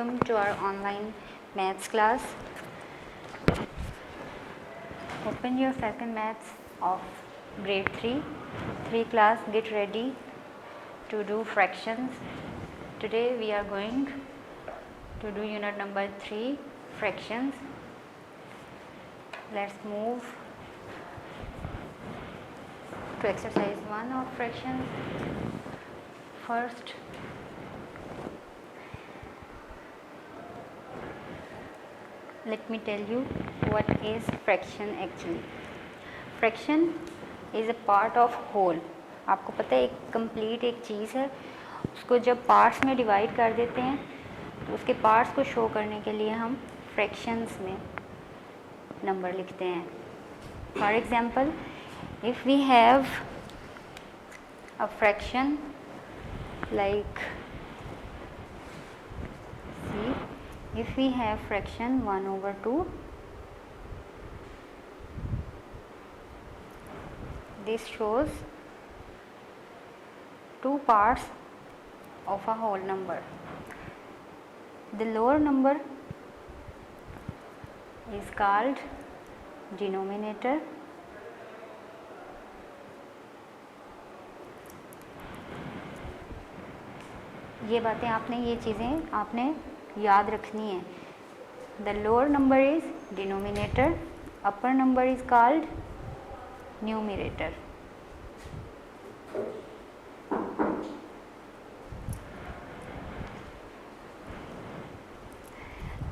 welcome to our online maths class. Open your second maths of grade 3 class. Get ready to do fractions. Today we are going to do unit number 3, fractions. Let's move to exercise 1 of fractions. First, let me tell you what is fraction actually. Fraction is a part of whole. आपको पता है एक complete एक चीज़ है, उसको जब parts में divide कर देते हैं तो उसके पार्ट्स को शो करने के लिए हम फ्रैक्शंस में नंबर लिखते हैं. For example, if we have a fraction like see, if we have fraction 1/2, this shows two parts of a whole number. The lower number is called denominator ये बातें आपने ये चीज़ें आपने याद रखनी है. The lower number is denominator, upper number is called numerator.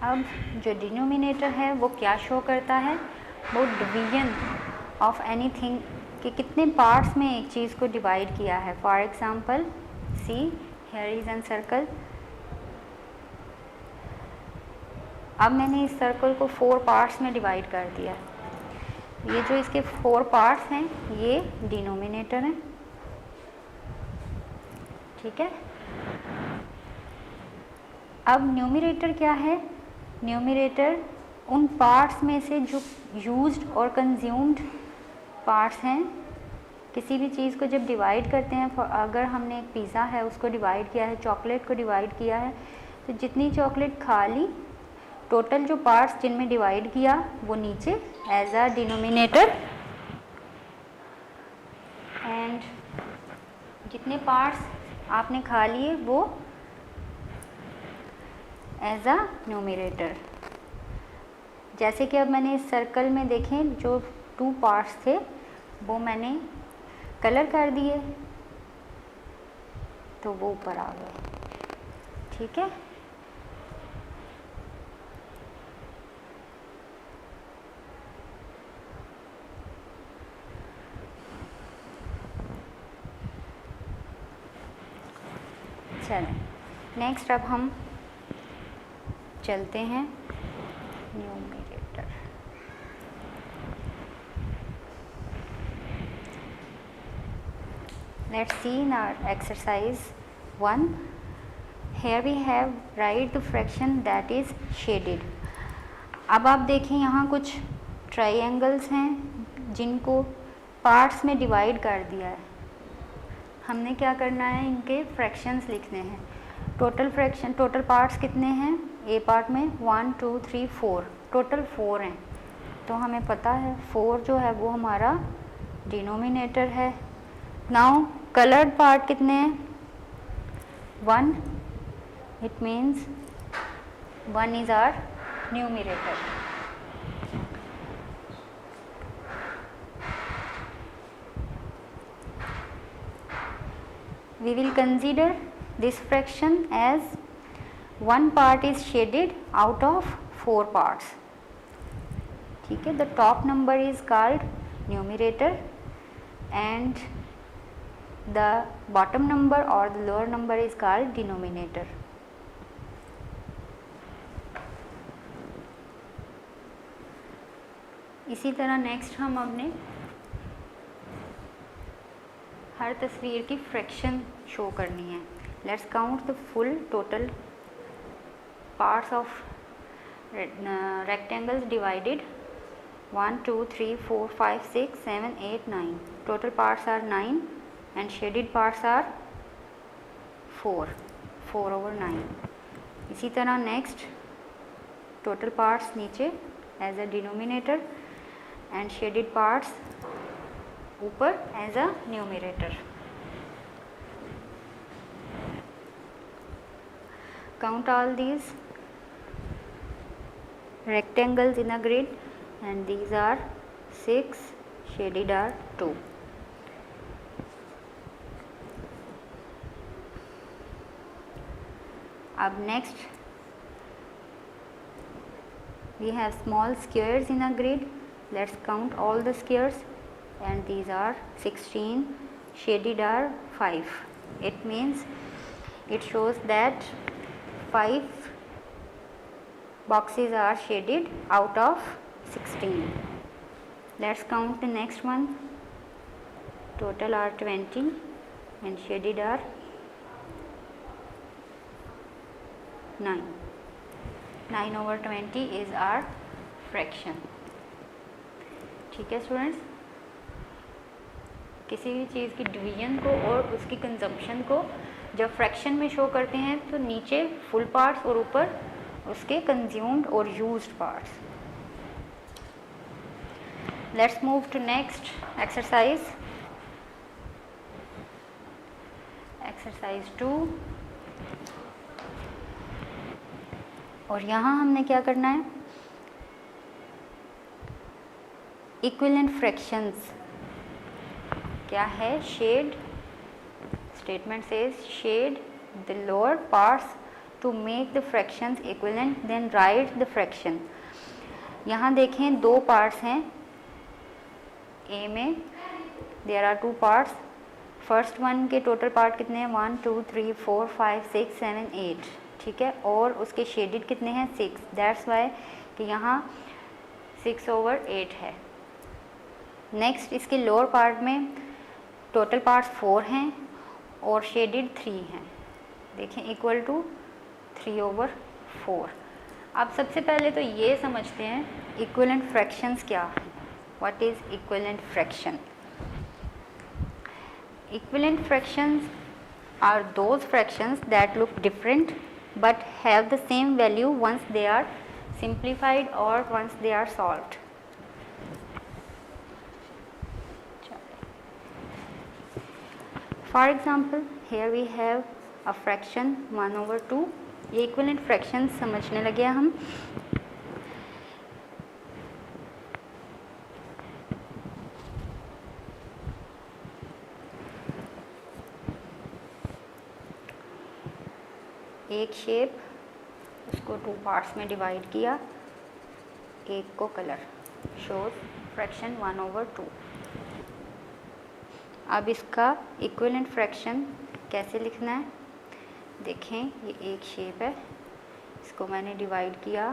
अब जो डिनोमिनेटर है वो क्या शो करता है, वो डिवीजन ऑफ एनीथिंग कि कितने पार्ट्स में एक चीज़ को डिवाइड किया है. For example, see here is an circle. अब मैंने इस सर्कल को 4 पार्ट्स में डिवाइड कर दिया. ये जो इसके 4 पार्ट्स हैं ये डिनोमिनेटर हैं. ठीक है. अब न्यूमरेटर क्या है? न्यूमरेटर उन पार्ट्स में से जो यूज्ड और कंज्यूम्ड पार्ट्स हैं. किसी भी चीज़ को जब डिवाइड करते हैं, अगर हमने एक पिज़्ज़ा है उसको डिवाइड किया है, चॉकलेट को डिवाइड किया है, तो जितनी चॉकलेट खा ली, टोटल जो पार्ट्स जिनमें डिवाइड किया वो नीचे एज अ डिनोमिनेटर, एंड जितने पार्ट्स आपने खा लिए वो एज अ न्यूमरेटर. जैसे कि अब मैंने इस सर्कल में देखें जो 2 पार्ट्स थे वो मैंने कलर कर दिए तो वो ऊपर आ गए. ठीक है. चलें, नेक्स्ट अब हम चलते हैं numerator. Let's see in our exercise 1. Here we have write the fraction that is shaded. अब आप देखें यहाँ कुछ ट्राइंगल्स हैं जिनको पार्ट्स में डिवाइड कर दिया है. हमने क्या करना है, इनके फ्रैक्शंस लिखने हैं. टोटल पार्ट्स कितने हैं? ए पार्ट में 1 2 3 4, टोटल 4 हैं. तो हमें पता है 4 जो है वो हमारा डिनोमिनेटर है. नाउ कलर्ड पार्ट कितने हैं? 1. It means 1 is our numerator. We will consider this fraction as 1 part is shaded out of 4 parts. ठीक है. The top number is called numerator and the bottom number or the lower number is called denominator. इसी तरह next हम अपने हर तस्वीर की fraction show करनी है. Let's count the full total parts of rectangles divided. 1 2 3 4 5 6 7 8 9. Total parts are 9 and shaded parts are 4/9. इसी तरह नेक्स्ट टोटल पार्ट्स नीचे as a denominator and shaded parts ऊपर as a numerator. Count all these rectangles in a grid and these are 6, shaded are 2. Up next we have small squares in a grid. Let's count all the squares and these are 16, shaded are 5. It means it shows that 5 boxes are shaded out of 16. Let's count the next one. Total are 20 and shaded are 9. 9/20 is our fraction. ठीक है students, किसी भी चीज़ की division को और उसकी consumption को जब फ्रैक्शन में शो करते हैं तो नीचे फुल पार्ट्स और ऊपर उसके कंज्यूम्ड और used parts. Let's move to next exercise. Exercise 2. और यहाँ हमने क्या करना है, इक्विवेलेंट फ्रैक्शंस क्या है, shade. Statement says shade the lower parts to make the fractions equivalent, then write the fraction. यहाँ देखें दो पार्ट्स हैं A में, there are two parts. First one के टोटल पार्ट कितने हैं, 1 2 3 4 5 6 7 8. ठीक है, और उसके शेडेड कितने हैं, 6. दैट्स वाई कि यहाँ 6/8 है. नेक्स्ट इसके लोअर पार्ट में टोटल पार्ट्स 4 हैं और शेडेड 3 हैं. देखें इक्वल टू 3/4. अब सबसे पहले तो ये समझते हैं इक्विवेलेंट फ्रैक्शंस क्या है. What is equivalent fraction? Equivalent fractions are those fractions that look different but have the same value once they are simplified और once they are solved. For example, here we have a fraction 1/2. ये equivalent fraction समझने लगे हम. एक shape, उसको 2 parts में divide किया, एक को कलर, शोज फ्रैक्शन 1/2. अब इसका इक्विवेलेंट फ्रैक्शन कैसे लिखना है, देखें ये एक शेप है, इसको मैंने डिवाइड किया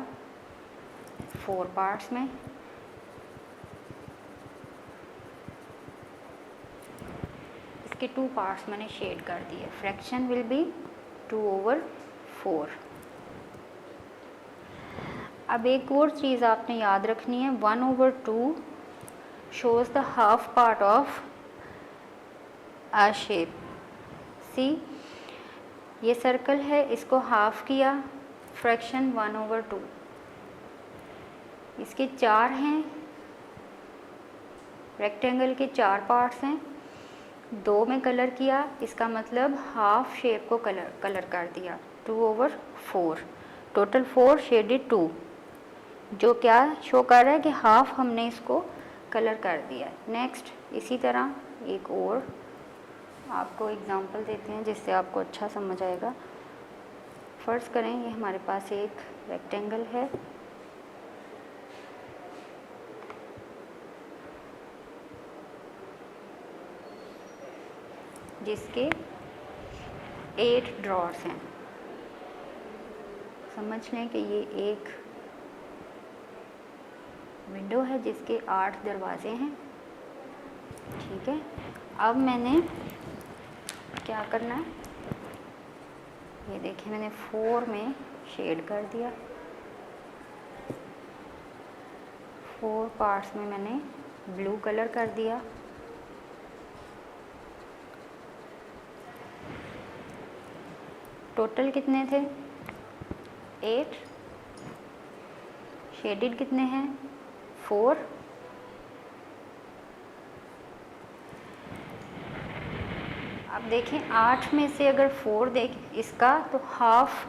4 पार्ट्स में. इसके 2 पार्ट्स मैंने शेड कर दिए. Fraction will be 2/4. अब एक और चीज़ आपने याद रखनी है, 1/2 shows the half part of a shape. See ये सर्कल है, इसको हाफ किया, फ्रैक्शन 1/2. इसके 4 हैं, रेक्टेंगल के 4 पार्ट्स हैं, 2 में कलर किया, इसका मतलब हाफ शेप को कलर कर दिया, 2/4. टोटल 4 शेडेड 2, जो क्या शो कर रहा है कि हाफ हमने इसको कलर कर दिया. नेक्स्ट इसी तरह एक और आपको एग्जांपल देते हैं जिससे आपको अच्छा समझ आएगा. फ़र्ज़ करें ये हमारे पास एक रेक्टेंगल है, जिसके 8 ड्रॉर्स हैं. समझ लें कि ये एक विंडो है जिसके 8 दरवाजे हैं. ठीक है, अब मैंने क्या करना है, ये देखिए मैंने 4 में शेड कर दिया, 4 पार्ट्स में मैंने ब्लू कलर कर दिया. टोटल कितने थे, 8, शेडेड कितने हैं 4, अब देखें 8 में से अगर 4 देखें इसका तो half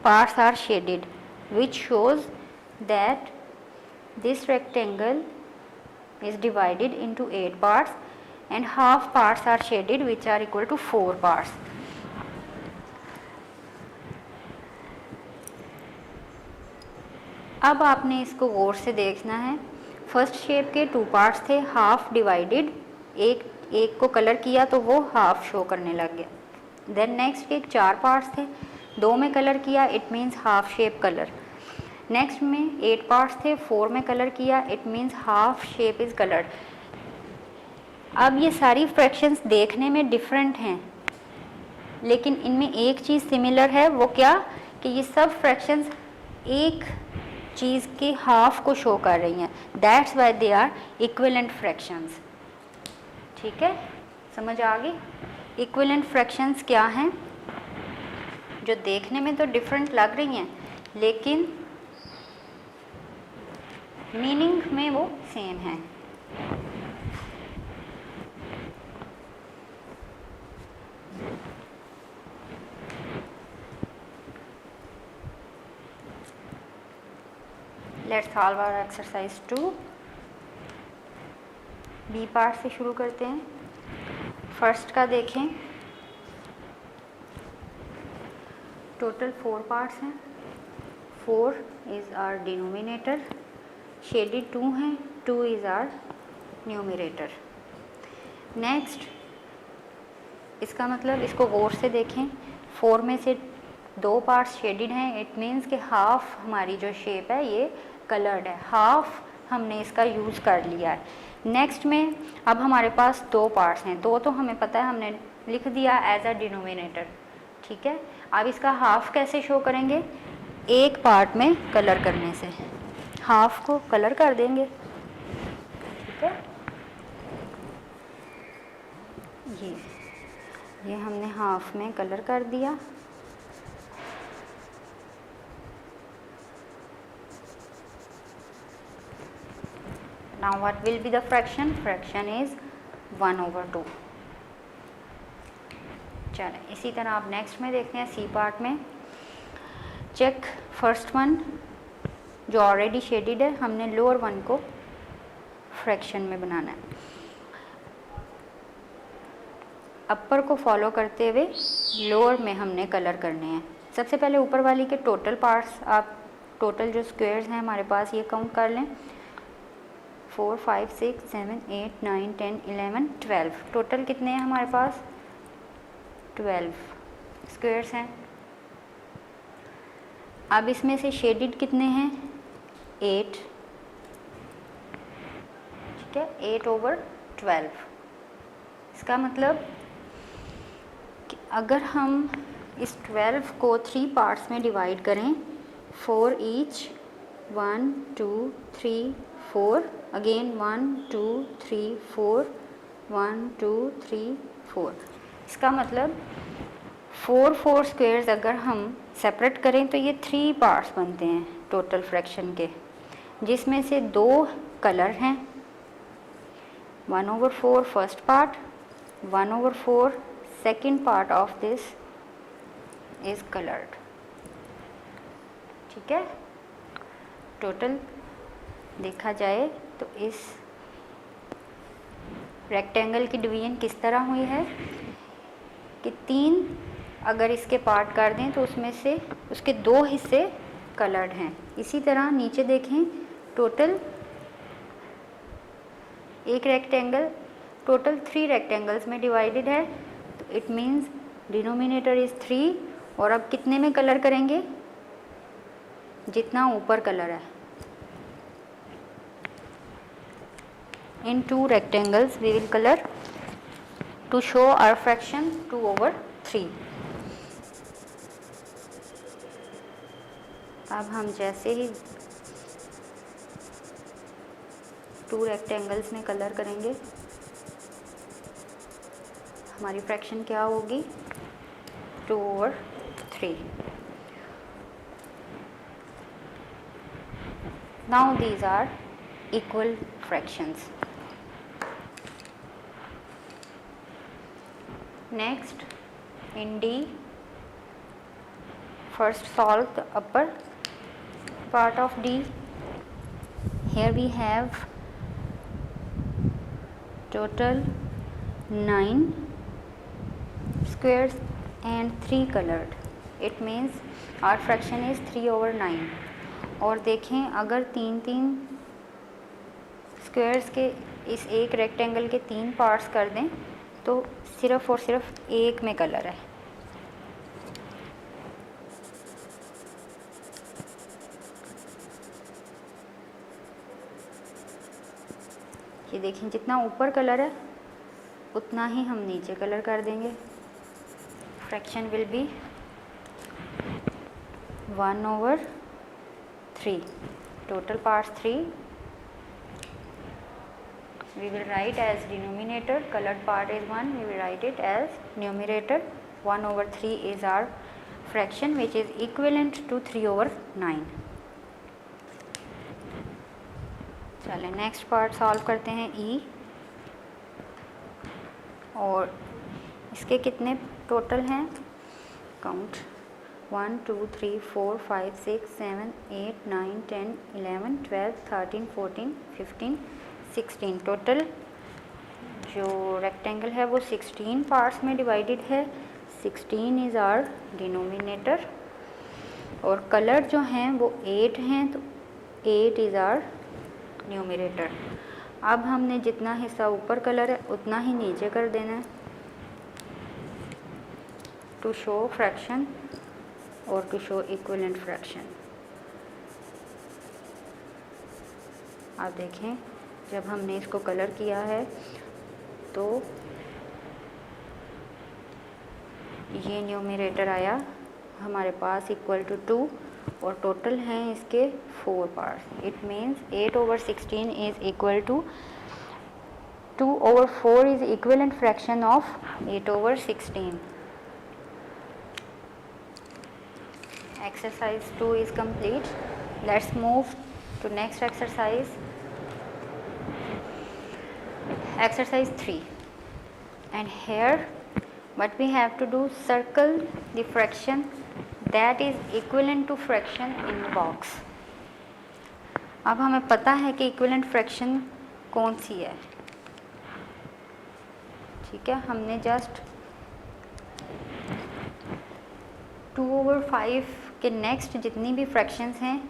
parts are shaded which shows that this rectangle is divided into 8 parts and half parts are shaded which are equal to 4 parts. अब आपने इसको गौर से देखना है। फर्स्ट शेप के 2 पार्ट्स थे, हाफ डिवाइडेड, एक को कलर किया तो वो हाफ शो करने लग गया। देन नेक्स्ट के 4 पार्ट्स थे, 2 में कलर किया, it means half shape colour. Next में 8 पार्ट्स थे, 4 में कलर किया, it means half shape is coloured. अब ये सारी फ्रैक्शंस देखने में डिफरेंट हैं, लेकिन इनमें एक चीज़ सिमिलर है, वो क्या कि ये सब फ्रैक्शंस एक चीज़ के हाफ को शो कर रही हैं। That's why they are equivalent fractions. ठीक है, समझ आ गई? इक्विवेलेंट फ्रैक्शंस क्या हैं? जो देखने में तो डिफरेंट लग रही हैं लेकिन मीनिंग में वो सेम है। Let's solve our exercise 2। B part से शुरू करते हैं। फर्स्ट का देखें, टोटल 4 पार्ट्स हैं। 4 इज़ आवर डिनोमिनेटर, शेडेड 2 हैं, 2 इज़ आवर न्यूमरेटर। नेक्स्ट, इसका मतलब इसको गौर से देखें, 4 में से 2 पार्ट्स शेडेड हैं, इट मीन्स कि हाफ हमारी जो शेप है ये कलर्ड है, हाफ हमने इसका यूज़ कर लिया है। नेक्स्ट में अब हमारे पास 2 पार्ट्स हैं, 2 तो हमें पता है, हमने लिख दिया एज अ डिनोमिनेटर। ठीक है, अब इसका हाफ कैसे शो करेंगे? एक पार्ट में कलर करने से हाफ को कलर कर देंगे। ठीक है, ये हमने हाफ में कलर कर दिया। Now what will be the fraction? Fraction is 1/2। चलें, इसी तरह आप नेक्स्ट में देखते हैं सी पार्ट में। चेक फर्स्ट वन जो ऑलरेडी शेडेड है, हमने लोअर वन को फ्रैक्शन में बनाना है। अपर को फॉलो करते हुए लोअर में हमने कलर करने हैं। सबसे पहले ऊपर वाली के टोटल पार्ट्स, आप टोटल जो स्क्वायर्स हैं हमारे पास ये काउंट कर लें। 4 5 6 7 8 9 10 11 12 टोटल कितने हैं हमारे पास? 12 स्क्वायर्स हैं। अब इसमें से शेडेड कितने हैं? 8। ठीक है, 8/12। इसका मतलब कि अगर हम इस 12 को 3 पार्ट्स में डिवाइड करें, 4 ईच, 1 2 3 4, अगेन 1 2 3 4, 1 2 3 4। इसका मतलब 4 स्क्वायर्स अगर हम सेपरेट करें तो ये 3 पार्ट्स बनते हैं टोटल फ्रैक्शन के, जिसमें से 2 कलर हैं। 1/4 first part, 1/4 second part of this is coloured. ठीक है, टोटल देखा जाए तो इस रेक्टेंगल की डिवीजन किस तरह हुई है कि 3 अगर इसके पार्ट कर दें तो उसमें से उसके 2 हिस्से कलर्ड हैं। इसी तरह नीचे देखें, टोटल एक रेक्टेंगल टोटल 3 रेक्टेंगल्स में डिवाइडेड है, तो इट मीन्स डिनोमिनेटर इज़ 3। और अब कितने में कलर करेंगे? जितना ऊपर कलर है। In 2 rectangles we will colour to show our fraction 2/3। अब हम जैसे ही 2 रेक्टेंगल्स में कलर करेंगे, हमारी फ्रैक्शन क्या होगी? 2/3। Now these are equal fractions. Next, in D, first solve the upper part of D. Here we have total 9 squares and 3 colored. It means our fraction is 3/9. और देखें, अगर 3 स्क्वायर्स के इस एक रेक्टेंगल के 3 पार्ट्स कर दें तो सिर्फ और सिर्फ एक में कलर है। ये देखें, जितना ऊपर कलर है उतना ही हम नीचे कलर कर देंगे। Fraction will be 1/3। Total parts 3 we will write as denominator, colored part is 1, we will write it as numerator. 1/3 is our fraction which is equivalent to 3/9. चलें नेक्स्ट पार्ट सॉल्व करते हैं E, और इसके कितने total हैं, count 1 2 3 4 5 6 7 8 9 10 11 12 13 14 15 16। Total जो rectangle है वो 16 पार्ट्स में डिवाइडेड है। 16 इज़ आवर डिनोमिनेटर और कलर जो हैं वो 8 हैं, तो 8 इज़ आवर न्यूमरेटर। अब हमने जितना हिस्सा ऊपर कलर है उतना ही नीचे कर देना है टू शो फ्रैक्शन और टू शो इक्विवेलेंट फ्रैक्शन। आप देखें, जब हमने इसको कलर किया है तो ये न्यूमरेटर आया हमारे पास इक्वल टू 2 और टोटल हैं इसके 4 parts. It means 8/16 is equal to 2/4 is equivalent fraction of 8/16। Exercise 2 is complete. Let's move to next exercise. Exercise 3. And here what we have to do, circle the fraction that is equivalent to fraction in the box. अब हमें पता है कि equivalent fraction कौन सी है। ठीक है, हमने जस्ट 2/5 के नेक्स्ट जितनी भी फ्रैक्शंस हैं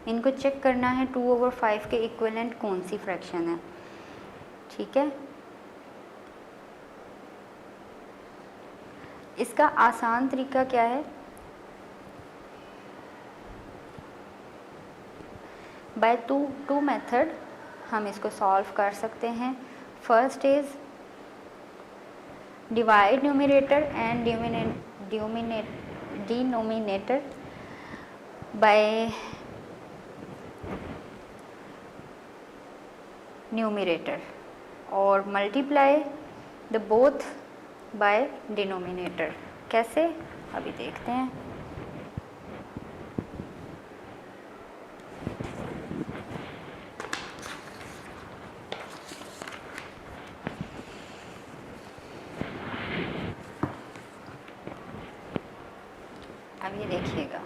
इनको चेक करना है 2/5 के इक्विवेलेंट कौन सी फ्रैक्शन है। ठीक है, इसका आसान तरीका क्या है, बाय टू मेथड हम इसको सॉल्व कर सकते हैं। First is divide numerator and denominator by numerator और multiply the both by denominator। कैसे, अभी देखते हैं। अब ये देखिएगा,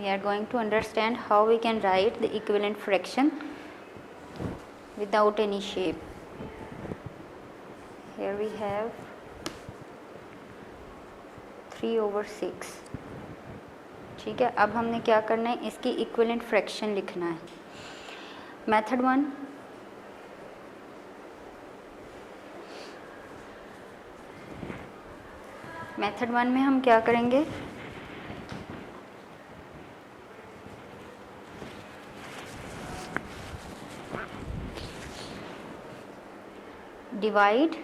we are going to understand how we can write the equivalent fraction without any shape. Here we have 3/6। ठीक है, अब हमने क्या करना है, इसकी इक्विवेलेंट फ्रैक्शन लिखना है। मेथड 1, मेथड 1 में हम क्या करेंगे, divide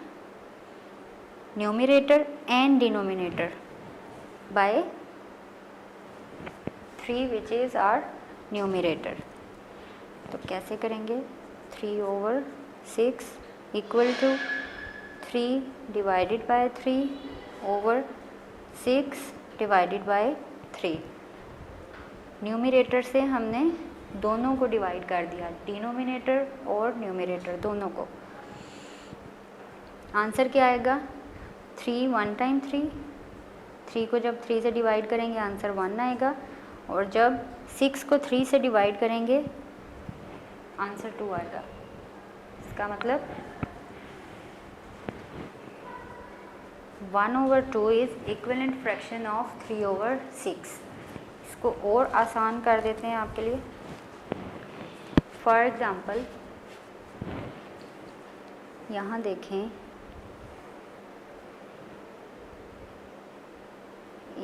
numerator and denominator by 3 which is our numerator। तो कैसे करेंगे, 3/6 equal to 3 divided by 3/6 divided by 3। Numerator से हमने दोनों को डिवाइड कर दिया, डिनोमिनेटर और न्यूमरेटर दोनों को। आंसर क्या आएगा? 3 1 टाइम 3 को जब 3 से डिवाइड करेंगे आंसर 1 आएगा, और जब 6 को 3 से डिवाइड करेंगे आंसर 2 आएगा। इसका मतलब 1/2 इज़ इक्विवेलेंट फ्रैक्शन ऑफ 3/6। इसको और आसान कर देते हैं आपके लिए। फॉर एग्ज़ाम्पल यहाँ देखें,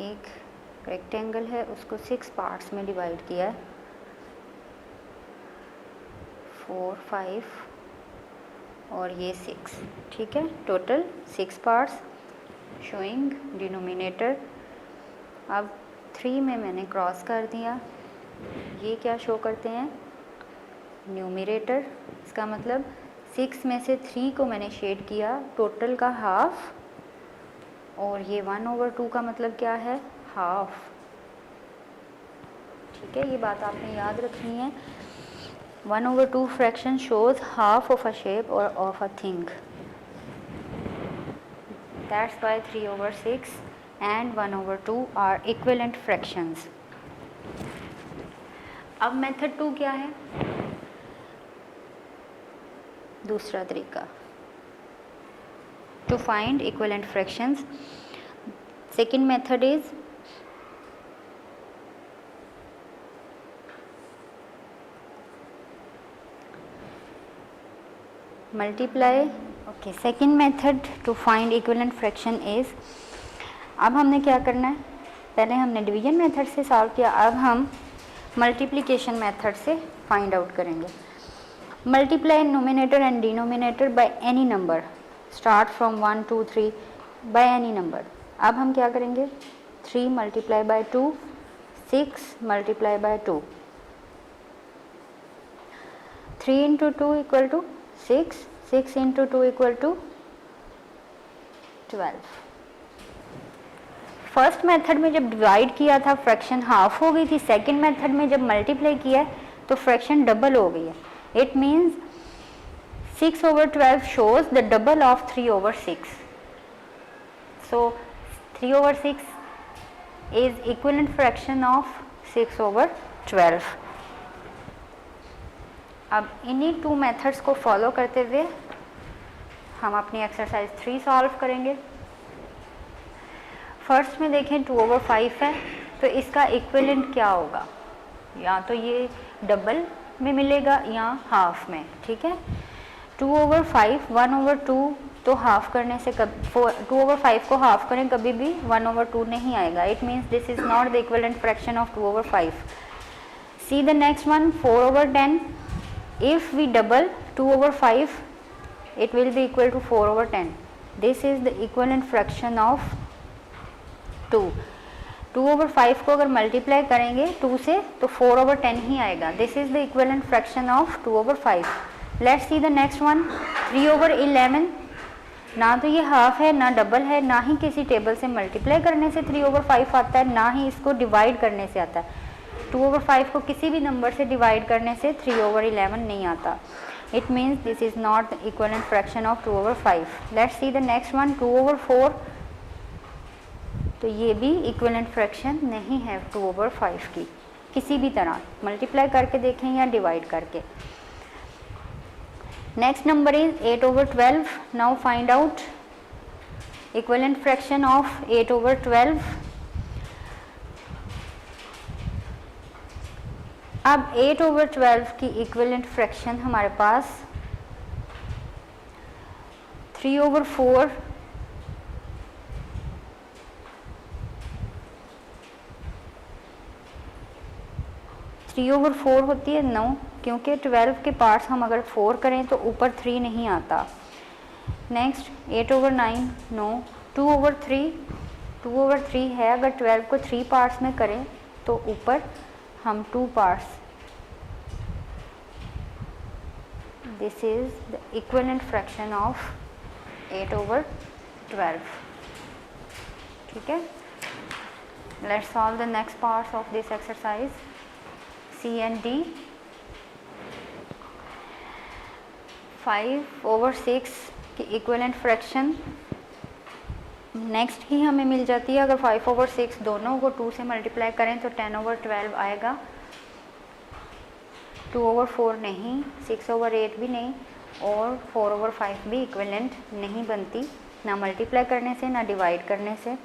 एक रेक्टेंगल है, उसको 6 पार्ट्स में डिवाइड किया है, 4 5 और ये 6, ठीक है, टोटल 6 पार्ट्स शोइंग डिनोमिनेटर। अब 3 में मैंने क्रॉस कर दिया, ये क्या शो करते हैं? न्यूमरेटर। इसका मतलब 6 में से 3 को मैंने शेड किया, टोटल का हाफ, और ये 1/2 का मतलब क्या है? हाफ। ठीक है, ये बात आपने याद रखनी है। 1/2 fraction shows half of a shape और of a thing. That's why 3/6 and 1/2 are equivalent fractions. अब मेथड 2 क्या है? दूसरा तरीका to find equivalent fractions. Second method is multiply. Okay, second method to find equivalent fraction is, अब हमने क्या करना है? पहले हमने डिवीजन मेथड से सॉल्व किया, अब हम मल्टीप्लिकेशन मेथड से फाइंड आउट करेंगे। Multiply numerator and denominator by any number, start from 1 2 3 by any number. अब हम क्या करेंगे? 3 multiply by 2, 6 multiply by 2, 3 into 2 equal to 6, 6 into 2 equal to 12। First method में जब डिवाइड किया था फ्रैक्शन हाफ हो गई थी, सेकंड मेथड में जब मल्टीप्लाई किया है तो फ्रैक्शन डबल हो गई है। It means 6/12 shows the double of 3/6. So 3/6 is equivalent fraction of 6/12. अब इन्हीं 2 मेथड्स को फॉलो करते हुए हम अपनी एक्सरसाइज 3 सॉल्व करेंगे। फर्स्ट में देखें 2/5 है, तो इसका इक्विवेलेंट क्या होगा? या तो ये डबल में मिलेगा या हाफ में, ठीक है। 2/5 1/2 तो हाफ करने से 2/5 को हाफ करें कभी भी 1/2 नहीं आएगा। It means this is not the equivalent fraction of 2/5। See the next one 4/10। If we double 2/5 it will be equal to 4/10. this is the equivalent fraction of 2. 2/5 को अगर मल्टीप्लाई करेंगे 2 से तो 4/10 ही आएगा। This is the equivalent fraction of 2/5। Let's see the next one 3/11। ना तो ये half है, ना डबल है, ना ही किसी टेबल से मल्टीप्लाई करने से 3/5 आता है, ना ही इसको डिवाइड करने से आता है। 2/5 को किसी भी नंबर से डिवाइड करने से 3/11 नहीं आता। It means this is not the equivalent fraction of 2/5। Let's see the next one 2/4। तो ये भी इक्विवेलेंट फ्रैक्शन नहीं है 2/5 की, किसी भी तरह मल्टीप्लाई करके देखें या डिवाइड करके। Next number is 8/12। Now find out equivalent fraction of 8/12। अब 8/12 की इक्विवेलेंट फ्रैक्शन हमारे पास 3/4 3/4 होती है 9, क्योंकि 12 के पार्ट्स हम अगर 4 करें तो ऊपर 3 नहीं आता। नेक्स्ट 8/9 9, 2/3 2/3 है, अगर 12 को 3 पार्ट्स में करें तो ऊपर हम 2 parts. This is the equivalent fraction of 8/12। ठीक है, let's solve the next parts of this exercise. C and D 5/6 की इक्विवेलेंट फ्रैक्शन नेक्स्ट ही हमें मिल जाती है। अगर 5/6 दोनों को 2 से मल्टीप्लाई करें तो 10/12 आएगा। 2/4 नहीं, 6/8 भी नहीं, और 4/5 भी इक्विवेलेंट नहीं बनती, ना मल्टीप्लाई करने से ना डिवाइड करने से।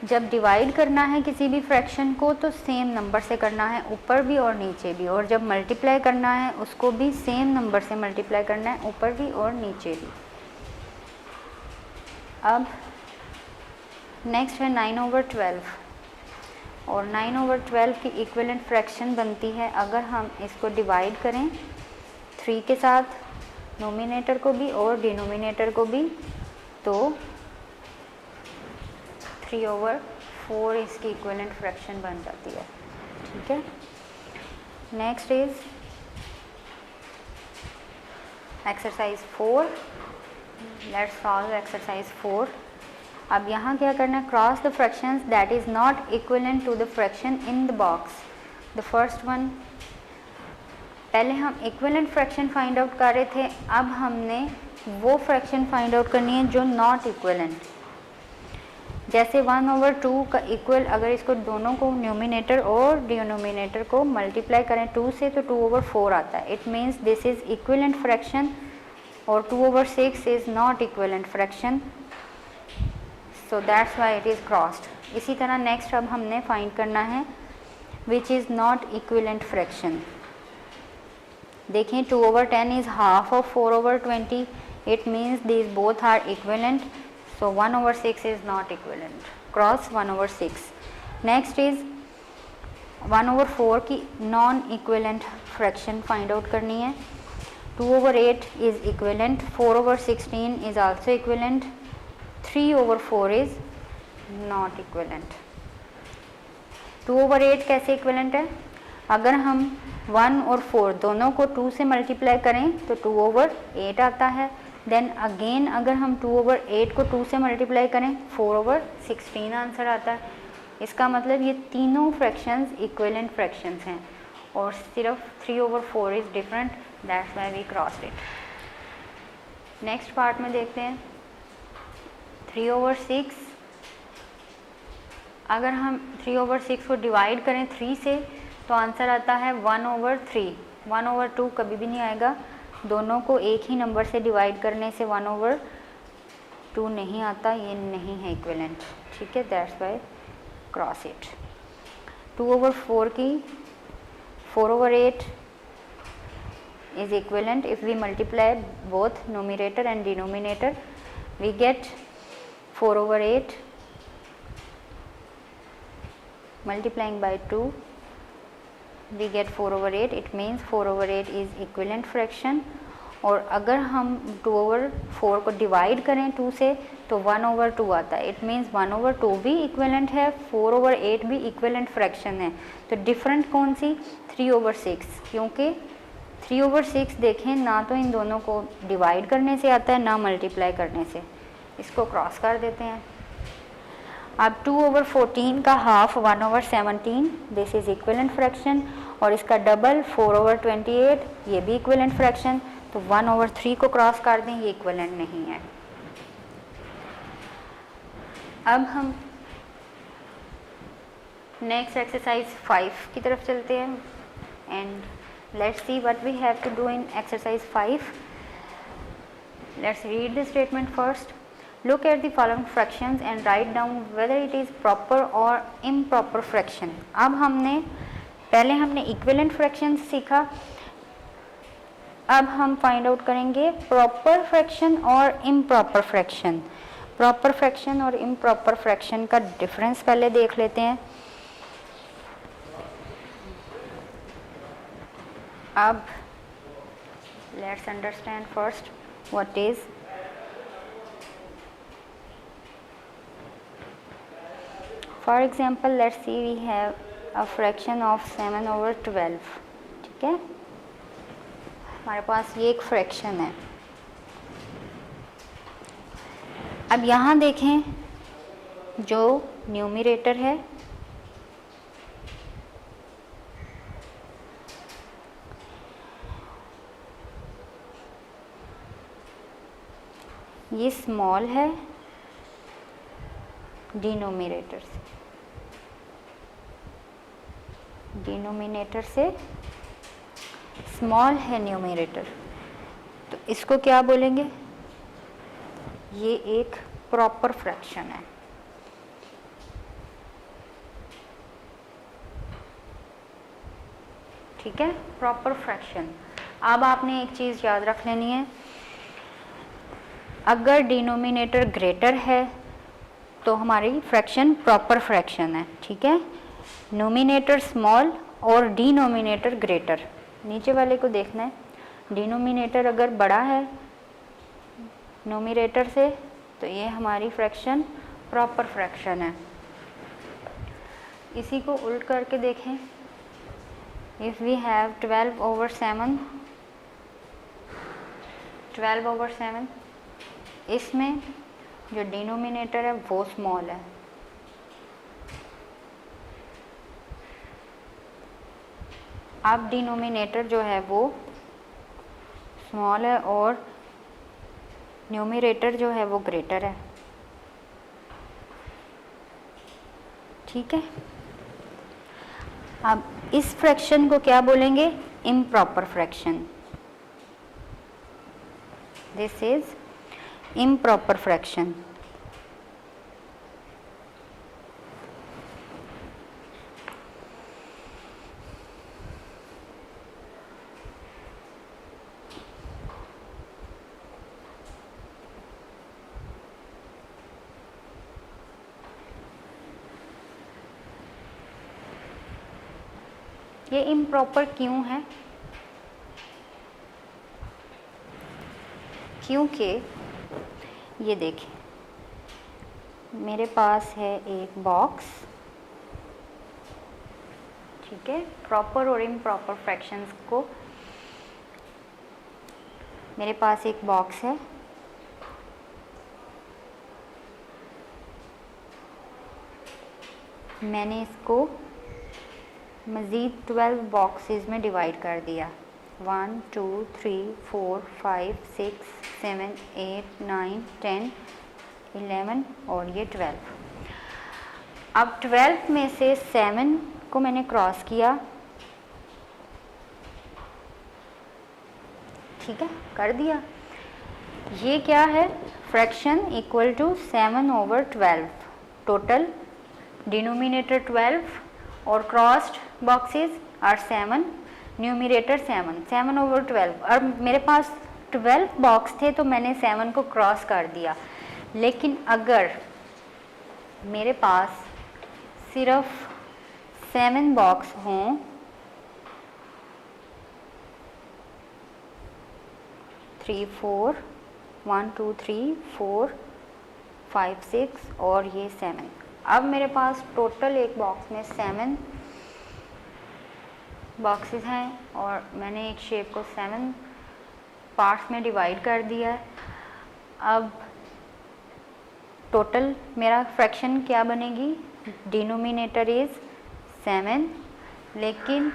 जब डिवाइड करना है किसी भी फ्रैक्शन को तो सेम नंबर से करना है, ऊपर भी और नीचे भी, और जब मल्टीप्लाई करना है उसको भी सेम नंबर से मल्टीप्लाई करना है, ऊपर भी और नीचे भी। अब नेक्स्ट है 9/12, और 9/12 की इक्विवेलेंट फ्रैक्शन बनती है अगर हम इसको डिवाइड करें 3 के साथ, नोमिनेटर को भी और डिनोमिनेटर को भी, तो 3/4 इसकी इक्विवेलेंट फ्रैक्शन बन जाती है। ठीक है, next is exercise 4। Let's solve exercise 4। अब यहाँ क्या करना है, cross the fractions that is not equivalent to the fraction in the box. The first one, पहले हम इक्विवेलेंट फ्रैक्शन फाइंड आउट कर रहे थे, अब हमने वो फ्रैक्शन फाइंड आउट करनी है जो नॉट इक्विवेलेंट। जैसे 1/2 का इक्वल, अगर इसको दोनों को न्यूमिनेटर और डिनोमिनेटर को मल्टीप्लाई करें 2 से तो 2/4 आता है। It means this is equivalent fraction, और 2/6 is not equivalent fraction, so that's why it is crossed. इसी तरह नेक्स्ट अब हमने फाइंड करना है which is not equivalent fraction. देखें 2/10 is half of 4/20, it means these both are equivalent, so 1/6 is not equivalent, cross 1/6. next is 1/4 की non equivalent fraction find out करनी है। 2/8 is equivalent, 4/16 is also equivalent, 3/4 is not equivalent. 2/8 कैसे equivalent है, अगर हम 1 और 4 दोनों को 2 से मल्टीप्लाई करें तो 2/8 आता है। देन अगेन अगर हम 2/8 को 2 से मल्टीप्लाई करें 4/16 आंसर आता है। इसका मतलब ये तीनों फ्रैक्शंस इक्विवेलेंट फ्रैक्शंस हैं, और सिर्फ 3/4 is different, that's why we crossed it. Next part में देखते हैं 3/6। अगर हम 3/6 को डिवाइड करें 3 से तो आंसर आता है 1/3। 1/2 कभी भी नहीं आएगा, दोनों को एक ही नंबर से डिवाइड करने से 1/2 नहीं आता, ये नहीं है इक्विवेलेंट। ठीक है, दैट्स व्हाई क्रॉस इट। 2/4 की 4/8 is equivalent if we multiply both numerator and denominator, we get 4/8 multiplying by 2, we get 4/8, it means 4/8 is equivalent fraction। और अगर हम 2/4 को डिवाइड करें 2 से तो 1/2 आता है, इट मीन्स 1/2 भी इक्विवेलेंट है, 4/8 भी इक्विवेलेंट फ्रैक्शन है। तो डिफरेंट कौन सी, 3/6, क्योंकि 3/6 देखें ना तो इन दोनों को डिवाइड करने से आता है ना मल्टीप्लाई करने से, इसको क्रॉस कर देते हैं। अब 2/14 का half 1/17, this is equivalent fraction, और इसका डबल 4/28, ये भी इक्विवेलेंट फ्रैक्शन, तो 1/3 को क्रॉस कर दें, ये इक्विवेलेंट नहीं है। अब हम नेक्स्ट एक्सरसाइज 5 की तरफ चलते हैं, and let's see what we have to do in exercise 5। Let's read the statement first. Look at the following fractions and write down whether it is proper or improper fraction। अब पहले हमने equivalent fraction सीखा, अब हम find out करेंगे proper fraction और improper fraction. Proper fraction और improper fraction का डिफरेंस पहले देख लेते हैं। अब let's understand first what is For example, let's see we have a fraction of 7/12। ठीक है, हमारे पास ये एक फ्रैक्शन है। अब यहाँ देखें जो न्यूमरेटर है, ये स्मॉल है डिनोमिनेटर से, डिनोमिनेटर से स्मॉल है न्यूमरेटर, तो इसको क्या बोलेंगे? ये एक प्रॉपर फ्रैक्शन है। ठीक है, प्रॉपर फ्रैक्शन। अब आपने एक चीज़ याद रख लेनी है, अगर डिनोमिनेटर ग्रेटर है तो हमारी फ्रैक्शन प्रॉपर फ्रैक्शन है। ठीक है, नोमिनेटर स्मॉल और डिनोमिनेटर ग्रेटर, नीचे वाले को देखना है, डिनोमिनेटर अगर बड़ा है नोमिनेटर से तो ये हमारी फ्रैक्शन प्रॉपर फ्रैक्शन है। इसी को उल्ट करके देखें, इफ़ वी हैव 12/7, 12/7, इसमें जो डिनोमिनेटर है वो स्मॉल है, अब डिनोमिनेटर जो है वो स्मॉल है और न्यूमरेटर जो है वो ग्रेटर है। ठीक है, अब इस फ्रैक्शन को क्या बोलेंगे? Improper fraction. This is improper fraction. ये इम्प्रॉपर क्यों है? क्योंकि ये देखिए, मेरे पास है एक बॉक्स, ठीक है, प्रॉपर और इम्प्रॉपर फ्रैक्शंस को, मेरे पास एक बॉक्स है, मैंने इसको मज़ीद 12 बॉक्सेस में डिवाइड कर दिया, 1 2 3 4 5 6 7 8 9 10 11 और ये 12। अब 12 में से 7 को मैंने क्रॉस किया, ठीक है, कर दिया। ये क्या है? Fraction equal to 7/12, total denominator 12 और क्रॉस्ड बॉक्सेस आर 7, न्यूमरेटर 7, 7/12। और मेरे पास 12 बॉक्स थे तो मैंने 7 को क्रॉस कर दिया। लेकिन अगर मेरे पास सिर्फ 7 बॉक्स हों थ्री 4 1 2 3 4 5 6 और ये 7, अब मेरे पास टोटल एक बॉक्स में 7 बॉक्सेस हैं और मैंने एक शेप को 7 पार्ट्स में डिवाइड कर दिया है। अब टोटल मेरा फ्रैक्शन क्या बनेगी? डिनोमिनेटर इज़ 7, लेकिन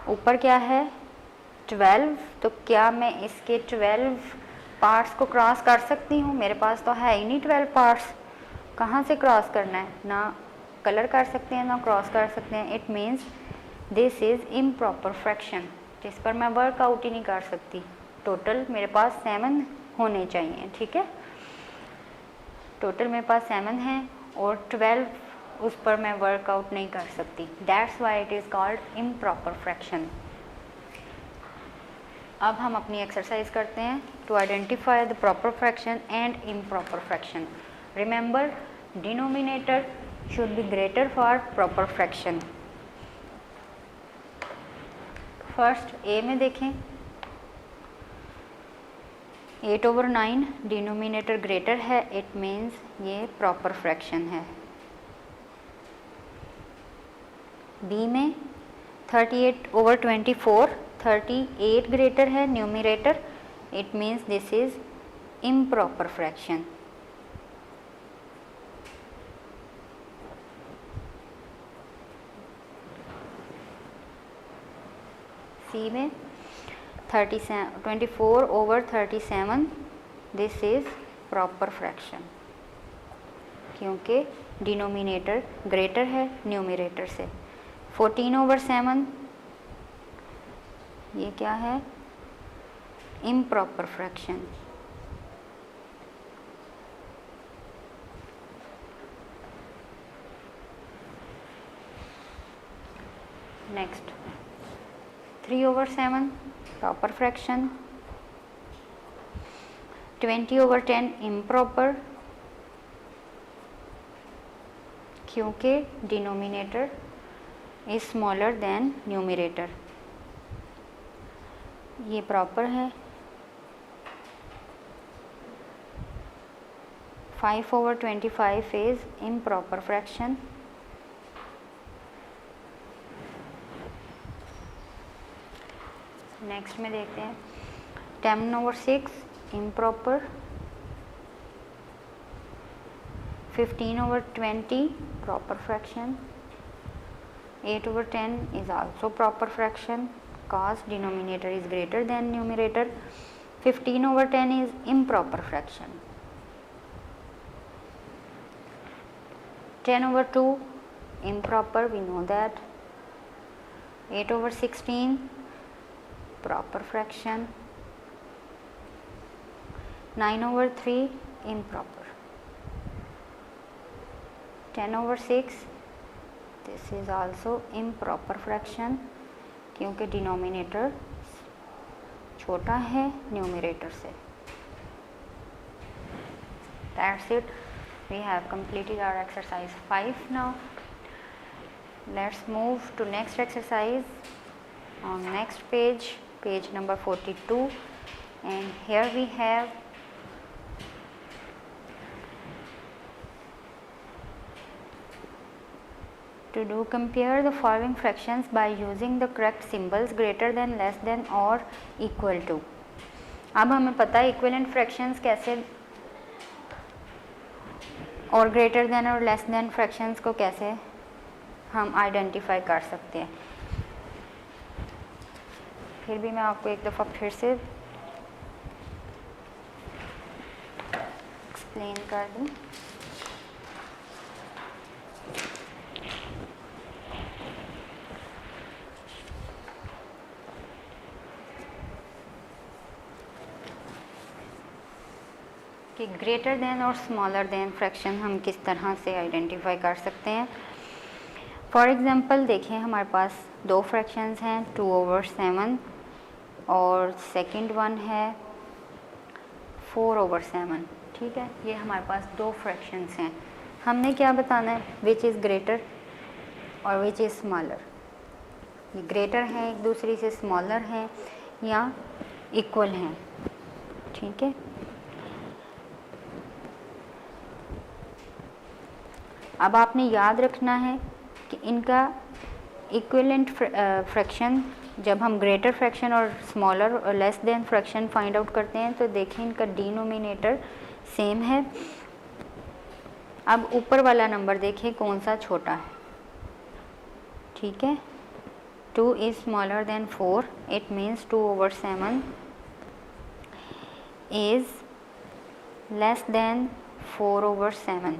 ऊपर क्या है? 12। तो क्या मैं इसके 12 पार्ट्स को क्रॉस कर सकती हूँ? मेरे पास तो है ही नहीं 12 पार्ट्स, कहाँ से क्रॉस करना है? ना कलर कर सकते हैं ना क्रॉस कर सकते हैं। It means this is improper fraction, जिस पर मैं वर्कआउट ही नहीं कर सकती। टोटल मेरे पास 7 होने चाहिए, ठीक है, टोटल मेरे पास 7 हैं और 12 उस पर मैं वर्कआउट नहीं कर सकती। That's why it is called improper fraction. अब हम अपनी एक्सरसाइज करते हैं to identify the proper fraction and improper fraction. Remember, denominator should be greater for proper fraction. First A में देखें, 8/9 डिनोमिनेटर ग्रेटर है, इट मीन्स ये प्रॉपर फ्रैक्शन है। बी में 38/24, 38 ग्रेटर है numerator, it means this is improper fraction. C में 24/37, this is proper fraction, क्योंकि denominator greater है न्यूमरेटर से। 14/7 ये क्या है, improper fraction. Next 3/7 proper fraction. 20/10 improper, क्योंकि denominator is smaller than numerator. ये प्रॉपर है। 5/25 इज इम्प्रॉपर फ्रैक्शन। नेक्स्ट में देखते हैं 10/6 improper. 15/20 proper fraction. 8/10 is also proper fraction cause denominator is greater than numerator. 15/10 is improper fraction. 10/2 improper, we know that. 8/16 proper fraction. 9/3 improper. 10/6 this is also improper fraction, क्योंकि denominator छोटा है numerator से। That's it. We have completed our exercise 5 now. Let's move to next exercise on next page, page number 42, and here we have to do compare the following fractions by using the correct symbols greater than, less than और equal to। अब हमें पता है equivalent fractions कैसे और greater than और less than fractions को कैसे हम आइडेंटिफाई कर सकते हैं। फिर भी मैं आपको एक दफ़ा फिर से एक्सप्लेन कर दूँ। कि ग्रेटर देन और स्मॉलर देन फ्रैक्शन हम किस तरह से आइडेंटिफाई कर सकते हैं। फॉर एग्ज़ाम्पल देखें, हमारे पास दो फ्रैक्शंस हैं 2/7 और सेकंड वन है 4/7। ठीक है, ये हमारे पास दो फ्रैक्शंस हैं। हमने क्या बताना है, विच इज़ ग्रेटर और विच इज़ स्मॉलर। ये ग्रेटर है एक दूसरे से, स्मॉलर है या इक्वल हैं। ठीक है, अब आपने याद रखना है कि इनका इक्विवेलेंट फ्रैक्शन जब हम ग्रेटर फ्रैक्शन और स्मॉलर और less than fraction find out करते हैं तो देखें इनका डिनोमिनेटर सेम है। अब ऊपर वाला नंबर देखें कौन सा छोटा है। ठीक है, 2 is smaller then 4, it means 2/7 is less than 4/7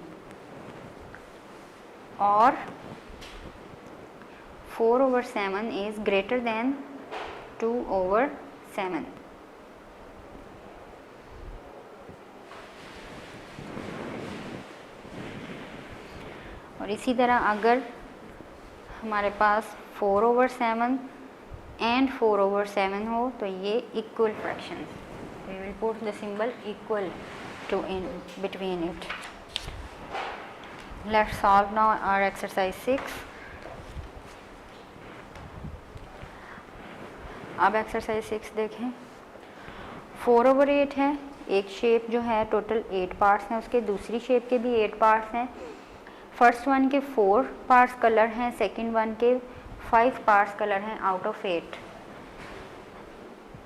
और 4/7 is greater than 2/7। और इसी तरह अगर हमारे पास 4/7 एंड 4/7 हो तो ये equal fractions, we will put the symbol equal to in between it. Let's solve now our exercise 6. अब एक्सरसाइज 6 देखें। 4/8 है, एक शेप जो है टोटल 8 पार्ट्स हैं उसके, दूसरी शेप के भी 8 पार्ट्स हैं। फर्स्ट वन के 4 पार्ट्स कलर हैं, सेकंड वन के 5 पार्ट्स कलर हैं आउट ऑफ 8।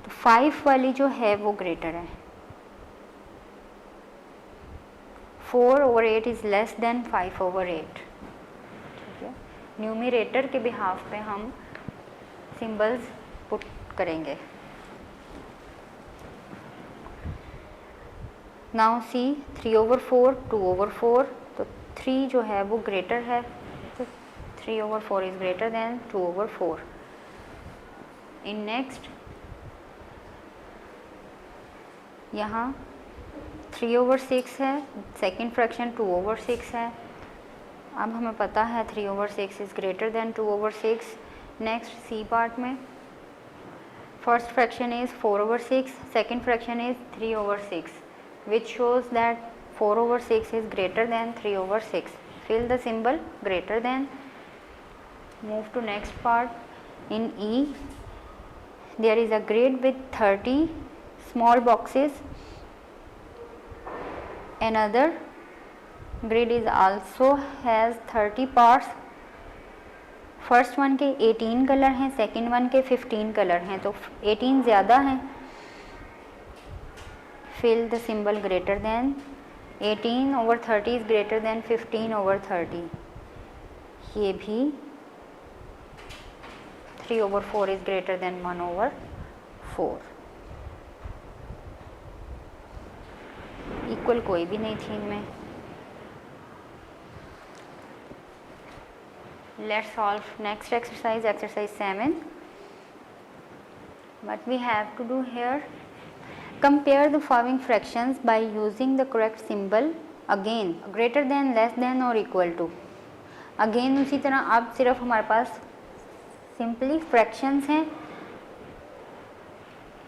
तो 5 वाली जो है वो ग्रेटर है। 4/8 इज़ लेस देन 5/8। ठीक है, न्यूमरेटर के बिहाफ पे हम सिंबल्स पुट करेंगे। नाउ सी 3/4 2/4, तो 3 जो है वो ग्रेटर है, तो 3/4 is greater then 2/4। In next यहाँ 3/6 है, सेकेंड फ्रैक्शन 2/6 है। अब हमें पता है 3/6 is greater than 2/6। Next C part में first fraction is 4/6, second fraction is 3/6, which shows that 4/6 is greater than 3/6. Fill the symbol greater than. Move to next part. In E, there is a grid with 30 small boxes. Another grid is also has 30 parts. First one के 18 colour हैं, second one के 15 colour हैं, तो 18 ज़्यादा हैं। fill the symbol greater than. 18/30 is greater than 15/30, ये भी 3/4 is greater than 1/4। Equal कोई भी नहीं थी इनमें। Let's solve next exercise, exercise 7. What we have to do here, compare the following fractions by using the correct symbol again, greater than, less than or equal to। Again उसी तरह अब सिर्फ हमारे पास सिंपली फ्रैक्शंस हैं,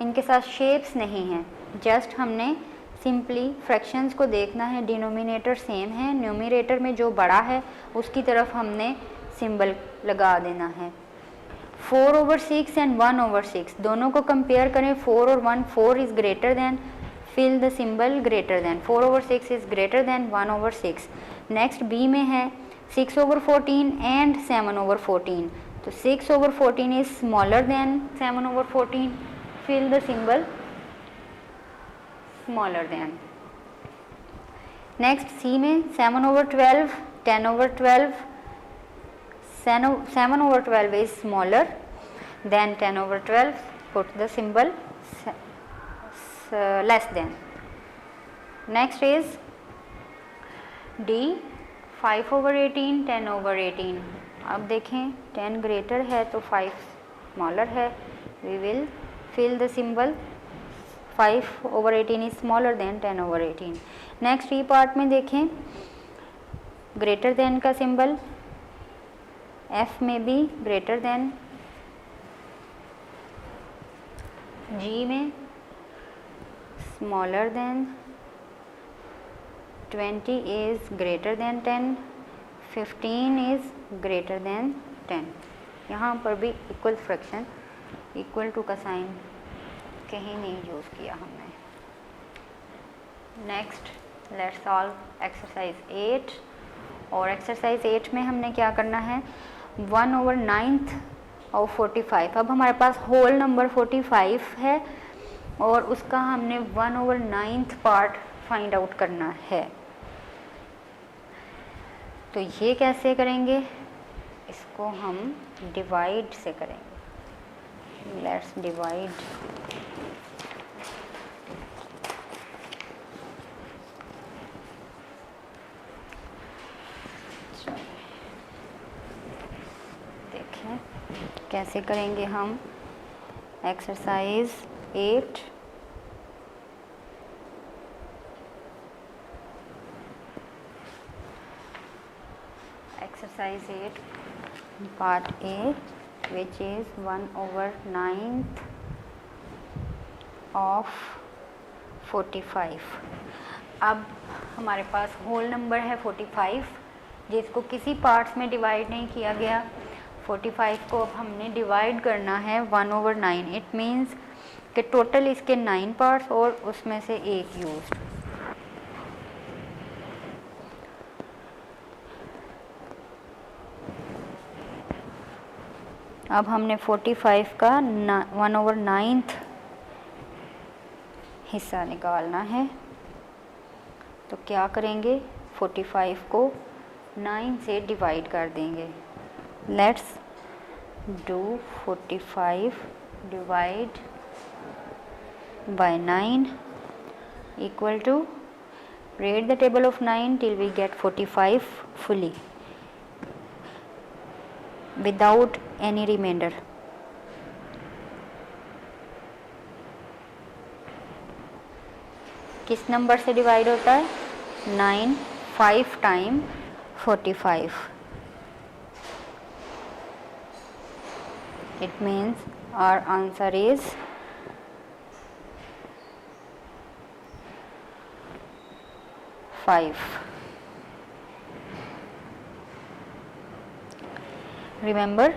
इनके साथ shapes नहीं हैं। जस्ट हमने सिंपली फ्रैक्शंस को देखना है, डिनोमिनेटर सेम है, न्यूमरेटर में जो बड़ा है उसकी तरफ हमने सिंबल लगा देना है। 4/6 एंड 1/6 दोनों को कंपेयर करें, 4 और 1, 4 is greater than, fill the symbol greater than. 4/6 is greater than 1/6। Next B में है 6/14 एंड 7/14, तो 6/14 is smaller than 7/14, fill the symbol smaller than. Next C में 7/12 10/12, 7/12 is smaller than 10/12, put the symbol less than. Next is D 5/18 10/18। अब देखें 10 greater है तो 5 smaller है, we will fill the symbol 5/18 is smaller than 10/18। Next E part में देखें greater than का symbol F में भी ग्रेटर देन, G में smaller than, 20 is greater then 10, 15 is greater then 10। यहाँ पर भी इक्वल फ्रैक्शन, इक्वल टू का साइन कहीं नहीं यूज़ किया हमने। नेक्स्ट लेट्स सॉल्व एक्सरसाइज 8, और एक्सरसाइज 8 में हमने क्या करना है, 1/9 और 45। अब हमारे पास होल नंबर 45 है और उसका हमने 1/9 पार्ट फाइंड आउट करना है। तो ये कैसे करेंगे, इसको हम डिवाइड से करेंगे। Let's divide. कैसे करेंगे हम exercise 8। Exercise 8 part A which is 1/9 of 45। अब हमारे पास होल नंबर है 45 जिसको किसी पार्ट्स में डिवाइड नहीं किया गया। 45 को अब हमने डिवाइड करना है 1/9। इट मीन्स कि टोटल इसके 9 पार्ट्स और उसमें से एक यूज। अब हमने 45 का 1/9 हिस्सा निकालना है, तो क्या करेंगे, 45 को 9 से डिवाइड कर देंगे। Let's do 45 divide by 9 equal to, read the table of 9 till we get 45 fully without any remainder. किस नंबर से डिवाइड होता है? 9 5 time 45. It means our answer is 5. Remember,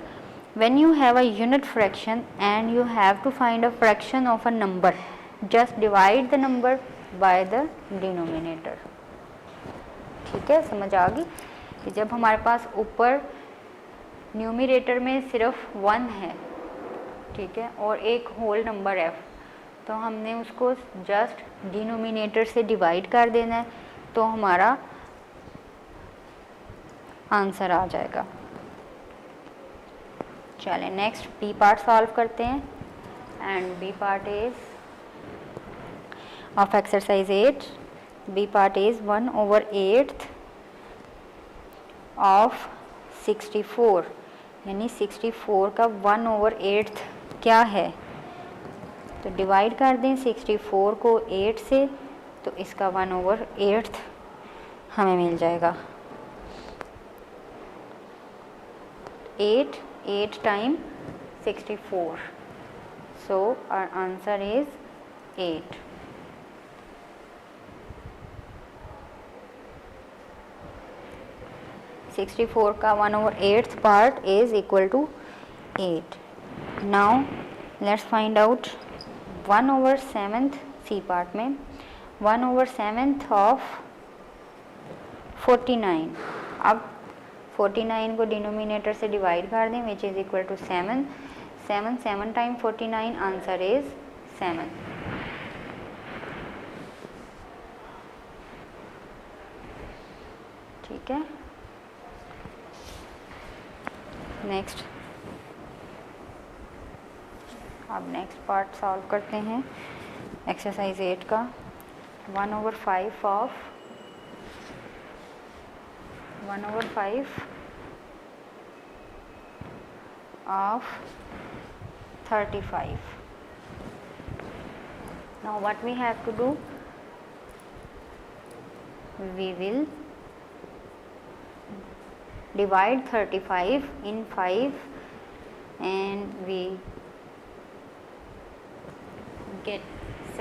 when you have a unit fraction and you have to find a fraction of a number, just divide the number by the denominator. ठीक है, समझ आ गई कि जब हमारे पास ऊपर न्यूमरेटर में सिर्फ 1 है, ठीक है, और एक होल नंबर f, तो हमने उसको जस्ट डिनोमिनेटर से डिवाइड कर देना है, तो हमारा आंसर आ जाएगा. चलें नेक्स्ट बी पार्ट सॉल्व करते हैं. And B part is of exercise 8. B part is 1/8 of 64, यानी 64 का 1/8 क्या है? तो डिवाइड कर दें 64 को 8 से, तो इसका 1/8 हमें मिल जाएगा. 8 time 64, so our answer is 8. (64) का 1/8 part is equal to 8. Now let's find out 1/7 C part में 1/7 of 49. अब 49 को डिनोमिनेटर से डिवाइड कर दें, which is equal to 7. 7 time 49, answer is 7. ठीक है. नेक्स्ट, अब नेक्स्ट पार्ट सॉल्व करते हैं एक्सरसाइज 8 का. 1/5 of 1/5 of 35. Now what we have to do? We will divide 35 in 5 and we get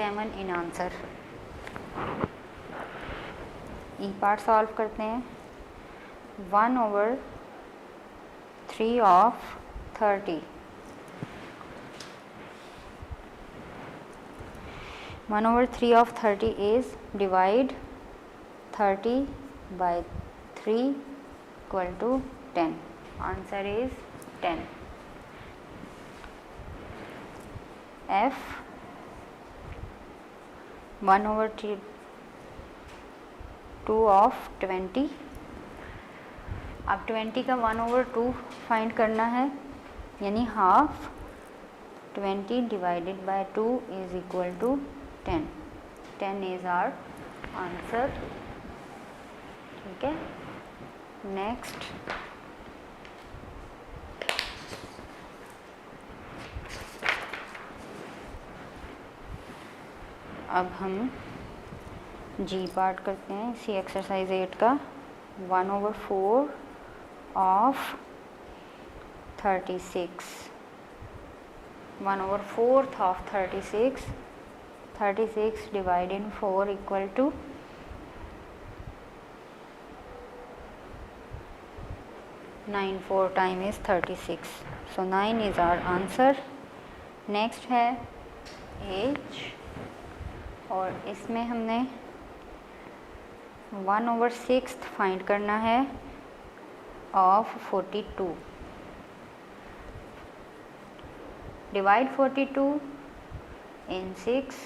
7 in answer. E part solve करते हैं. 1/3 of 30. 1/3 of 30 is divide 30 by 3 equal to 10. Answer is 10. F 1/2 of 20. अब 20 का 1/2 find करना है, यानी half. 20 divided by 2 is equal to 10. 10 is our answer. ठीक है. Next, अब हम जी पार्ट करते हैं इसी एक्सरसाइज 8 का. 1/4 of 36. 1/4 of 36. 36 divided in 4 equal to 9. 4 time is 36. So 9 is our answer. Next है एज, और इसमें हमने 1/6 फाइंड करना है of 42. Divide 42 in 6.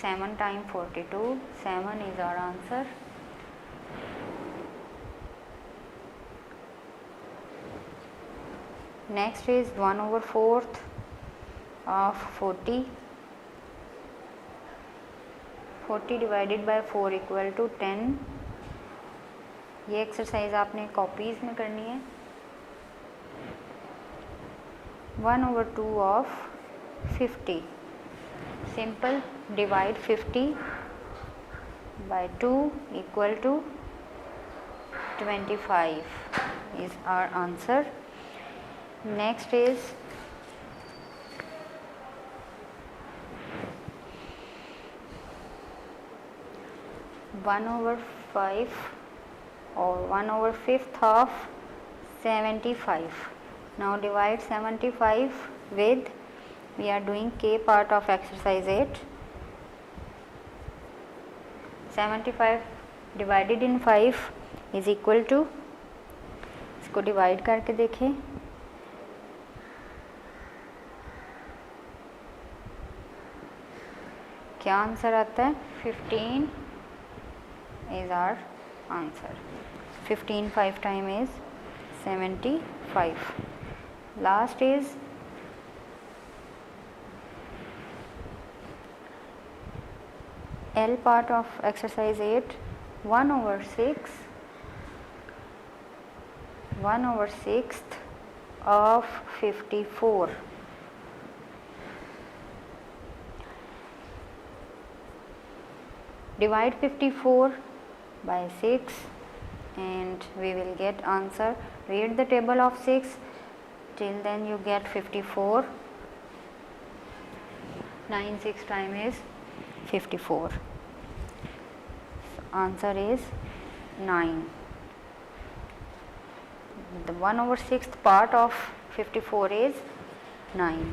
7 time 42. 7 is our answer. Next is 1/4 of 40. 40 divided by 4 equal to 10. ये एक्सरसाइज आपने copies में करनी है. 1/2 of 50. Simple, divide 50 by 2 equal to 25 is our answer. Next is 1/5 or 1/5 of 75. Now divide 75 with, we are doing K part of exercise 8. 75 divided in 5 is equal to, इसको divide करके देखें. क्या answer आता है? 15 is our answer. 15 5 time is 75. Last is L part of exercise 8. 1/6 1/6 of 54. Divide 54 by 6 and we will get answer. Read the table of 6 till then you get 54. 9 6 time is 54. So answer is 9. The 1/6 part of 54 is 9.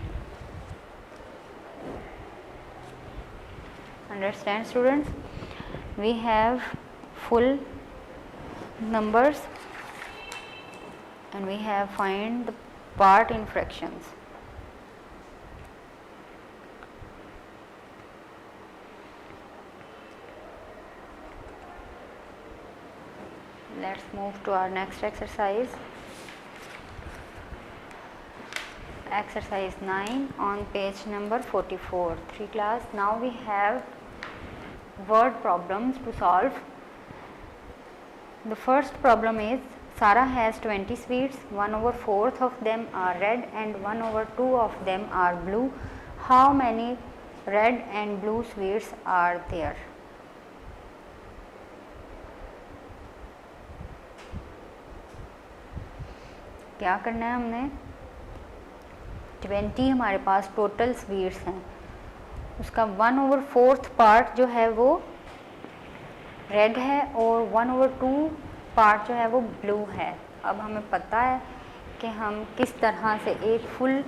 Understand, students? We have full numbers and we have find the part in fractions. Let's move to our next exercise. Exercise 9 on page number 44. 3 class. Now we have word problems to solve. The first problem is Sarah has 20 sweets. 1/4 of them are red and 1/2 of them are blue. How many red and blue sweets are there? क्या करना है हमने? 20 हमारे पास total sweets हैं, उसका 1/4 part जो है वो रेड है और 1/2 पार्ट जो है वो ब्लू है. अब हमें पता है कि हम किस तरह से एक फुल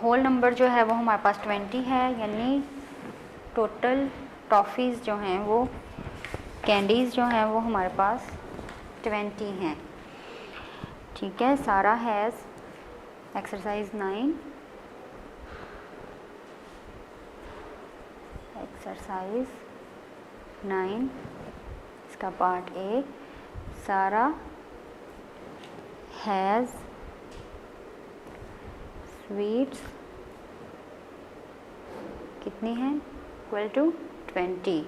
होल नंबर जो है वो हमारे पास 20 है, यानी टोटल टॉफ़ीज़ जो हैं वो कैंडीज़ जो हैं वो हमारे पास 20 हैं. ठीक है. सारा हैज़ एक्सरसाइज 9. एक्सरसाइज 9 इसका पार्ट ए. सारा हैज़ स्वीट्स कितनी हैं? Equal to 20.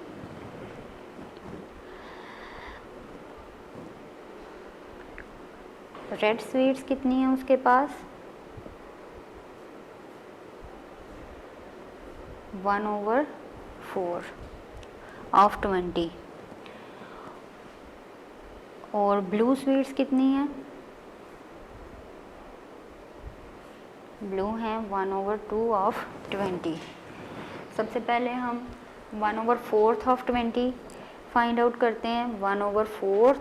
रेड स्वीट्स कितनी हैं उसके पास? 1/4 ऑफ 20. और ब्लू स्वीट्स कितनी हैं? ब्लू हैं 1/2 ऑफ 20. सबसे पहले हम 1/4 ऑफ 20 फाइंड आउट करते हैं. 1/4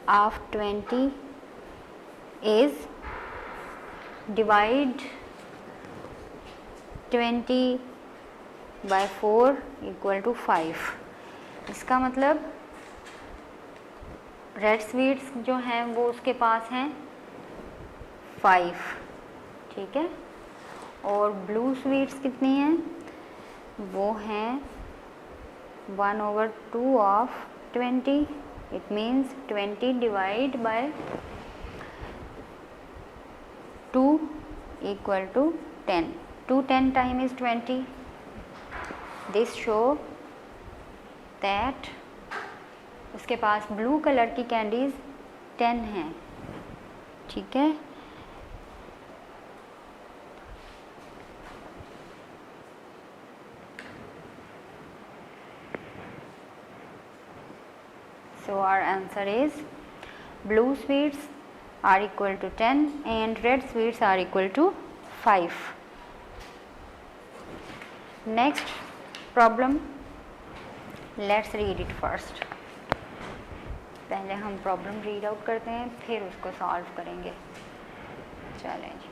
of 20 is divide 20 by 4 equal to 5. इसका मतलब रेड स्वीट्स जो हैं वो उसके पास हैं 5. ठीक है. और ब्लू स्वीट्स कितनी हैं? वो हैं 1/2 of 20. It means 20 divide by 2 equal to 10. 2 10 time is 20. This show that उसके पास ब्लू कलर की कैंडीज 10 हैं, ठीक है। So our answer is blue sweets are equal to 10 and red sweets are equal to 5. Next problem, let's read it first. पहले हम problem read out करते हैं, फिर उसको सॉल्व करेंगे। चलें जी।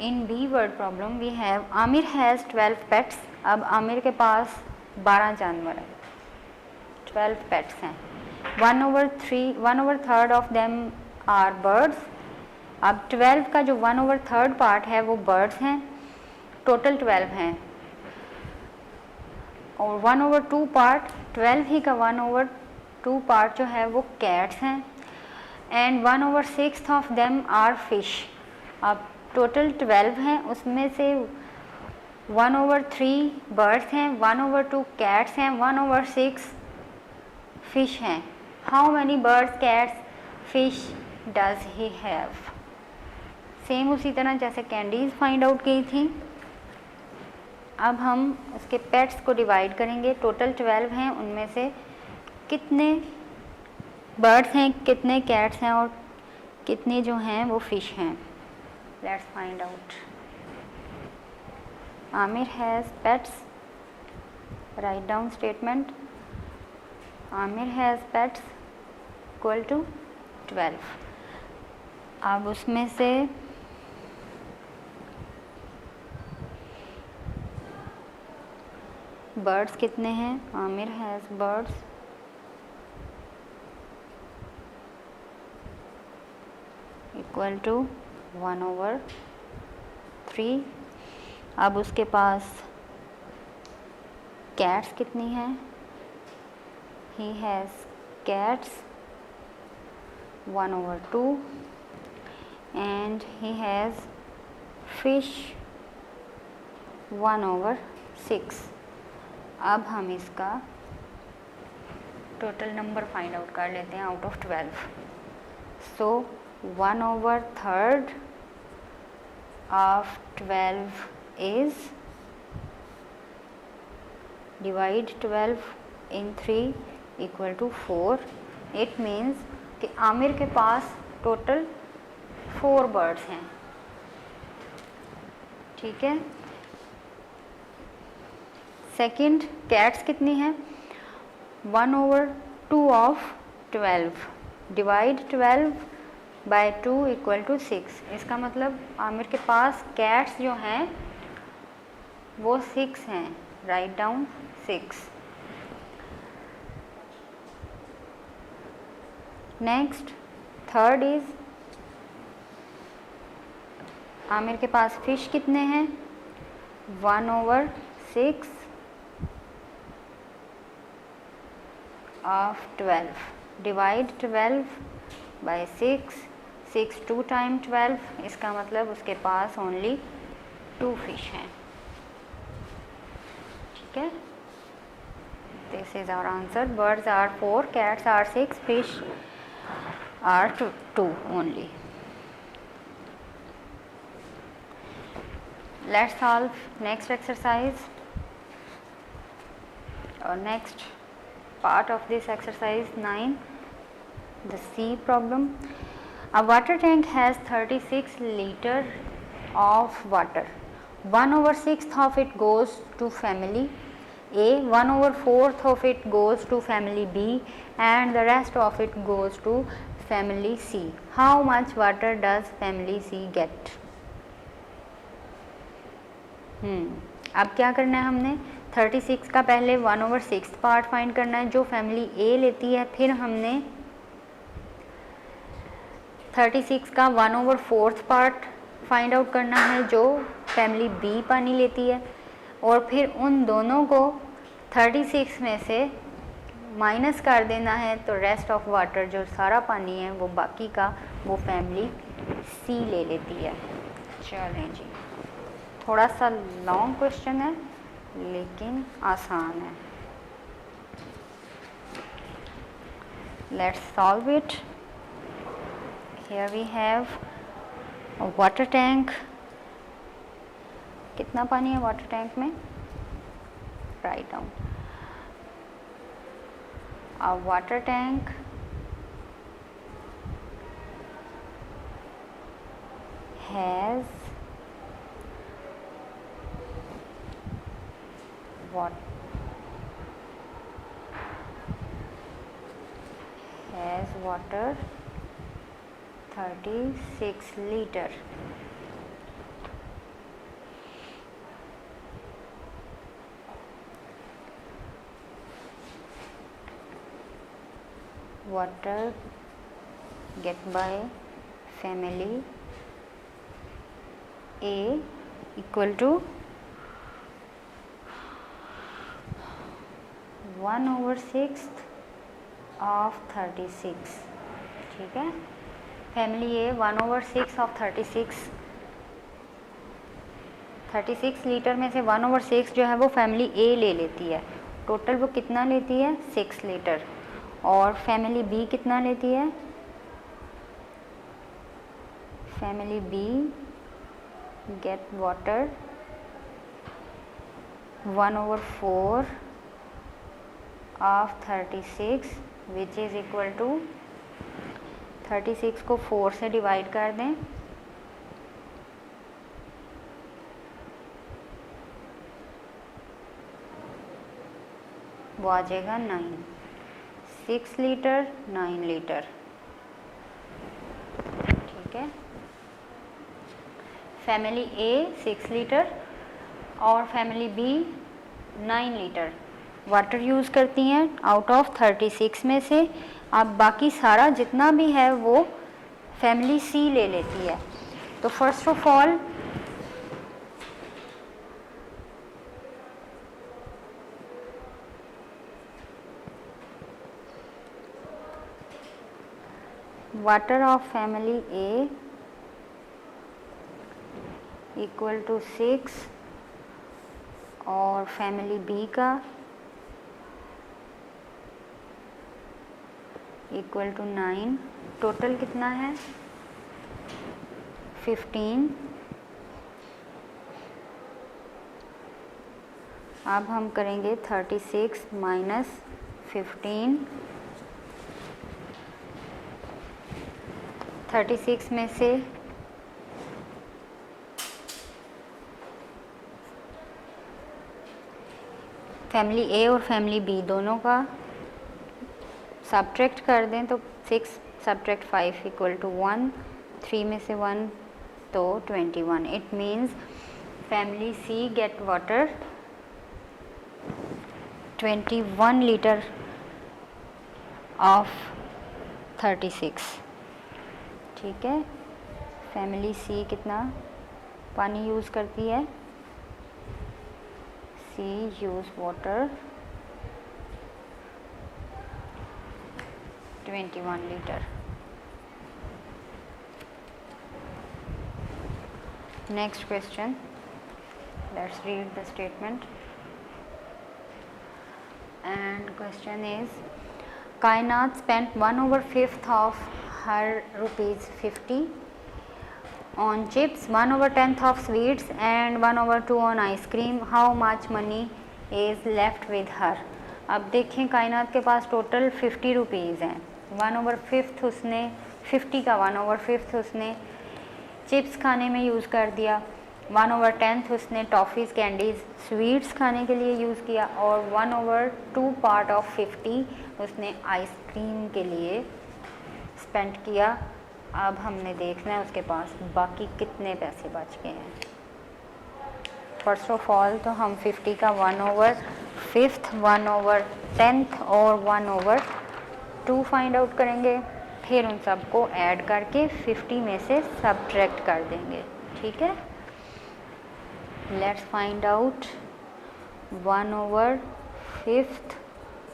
In B word problem we have Aamir has 12 pets. अब आमिर के पास 12 जानवर हैं, 12 पेट्स हैं। 1/3 ऑफ देम आर बर्ड्स। अब 12 का जो 1/3 पार्ट है वो बर्ड्स हैं, टोटल 12 हैं। और 1/2 पार्ट, 12 ही का 1/2 पार्ट जो है वो कैट्स हैं। And 1/6 of them are fish. अब टोटल 12 हैं, उसमें से 1/3 बर्ड्स हैं, 1/2 कैट्स हैं, 1/6 फिश हैं। How many birds cats fish does he have. Same उसी तरह जैसे कैंडीज फाइंड आउट की थी, अब हम उसके पेट्स को डिवाइड करेंगे। टोटल 12 हैं, उनमें से कितने बर्ड्स हैं, कितने कैट्स हैं और कितने जो हैं वो फिश हैं। Let's find out. Aamir has pets, write down statement. Aamir has pets equal to 12। अब उसमें से बर्ड्स कितने हैं। Aamir has birds equal to 1/3। अब उसके पास कैट्स कितनी हैं। He has cats 1/2 and he has fish 1/6। अब हम इसका टोटल नंबर फाइंड आउट कर लेते हैं out of 12। So 1/3 of 12 is, divide 12 in 3 equal to 4. It means कि आमिर के पास टोटल 4 बर्ड्स हैं, ठीक है। सेकंड, कैट्स कितनी हैं। 1/2 of 12, divide 12 by 2 equal to 6। इसका मतलब आमिर के पास कैट्स जो हैं वो 6 हैं, write down 6। Next third is, Aamir के पास फिश कितने हैं। 1/6 ऑफ 12, डिवाइड 12 बाय 6, 6 2 टाइम 12। इसका मतलब उसके पास ओनली 2 फिश हैं, ठीक है। This is our answer. Birds are 4, cats are 6, fish are 2 only. Let's solve next exercise. और next part of this exercise 9, the C problem. A water tank has 36 liter of water. 1/6 of it goes to family A, 1/4 of it goes to family B, and the rest of it goes to family C. How much water does family C get? अब क्या करना है हमने, 36 का पहले 1/6 part find करना है जो फैमिली ए लेती है, फिर हमने 36 का 1/4 पार्ट फाइंड आउट करना है जो फैमिली बी पानी लेती है, और फिर उन दोनों को 36 में से माइनस कर देना है तो रेस्ट ऑफ वाटर, जो सारा पानी है वो बाकी का, वो फैमिली सी ले लेती है। चलें जी, थोड़ा सा लॉन्ग क्वेश्चन है लेकिन आसान है। Let's solve it. Here we have a water tank. कितना पानी है वाटर टैंक में? Write down. A water tank has water 36 liter. Water get by family A equal to 1/6 of 36। ठीक है, फैमिली ए 1/6 ऑफ 36 लीटर में से 1/6 जो है वो फैमिली ए ले लेती है। टोटल वो कितना लेती है? 6 लीटर। और फैमिली बी कितना लेती है? Family B get water 1/4 of 36 which is equal to 36 को 4 से डिवाइड कर दें, वो आ जाएगा 9। 6 लीटर 9 लीटर। ठीक है, फैमिली ए 6 लीटर और family B 9 litre water use करती हैं आउट ऑफ 36 में से। अब बाकी सारा जितना भी है वो फैमिली सी ले लेती है। तो first of all water of family A equal to 6 और फैमिली बी का इक्वल टू 9। टोटल कितना है? 15। अब हम करेंगे 36 माइनस 15। 36 में से फैमिली ए और फैमिली बी दोनों का सब्ट्रैक्ट कर दें तो 6 सब्ट्रैक्ट 5 इक्वल टू 1। 3 में से 1 तो 21। It means family C get water 21 litre of 36। ठीक है, फैमिली सी कितना पानी यूज़ करती है? She use water 21 litre. Next question, let's read the statement and question is Kainat spent 1/5 of her ₹50 on chips, 1/10 of sweets and 1/2 on ice cream. How much money is left with her? अब देखें, कायनात के पास total 50 rupees हैं। 1/5 उसने 50 का 1/5 उसने chips खाने में यूज़ कर दिया, 1/10 उसने टॉफ़ीज़ कैंडीज़ स्वीट्स खाने के लिए यूज़ किया और 1/2 पार्ट ऑफ 50 उसने आइसक्रीम के लिए स्पेंड किया। अब हमने देखना है उसके पास बाकी कितने पैसे बच गए हैं। फर्स्ट ऑफ ऑल तो हम 50 का 1/5, 1/10 और 1/2 फाइंड आउट करेंगे, फिर उन सबको ऐड करके 50 में से सब्ट्रैक्ट कर देंगे। ठीक है, let's find out 1/5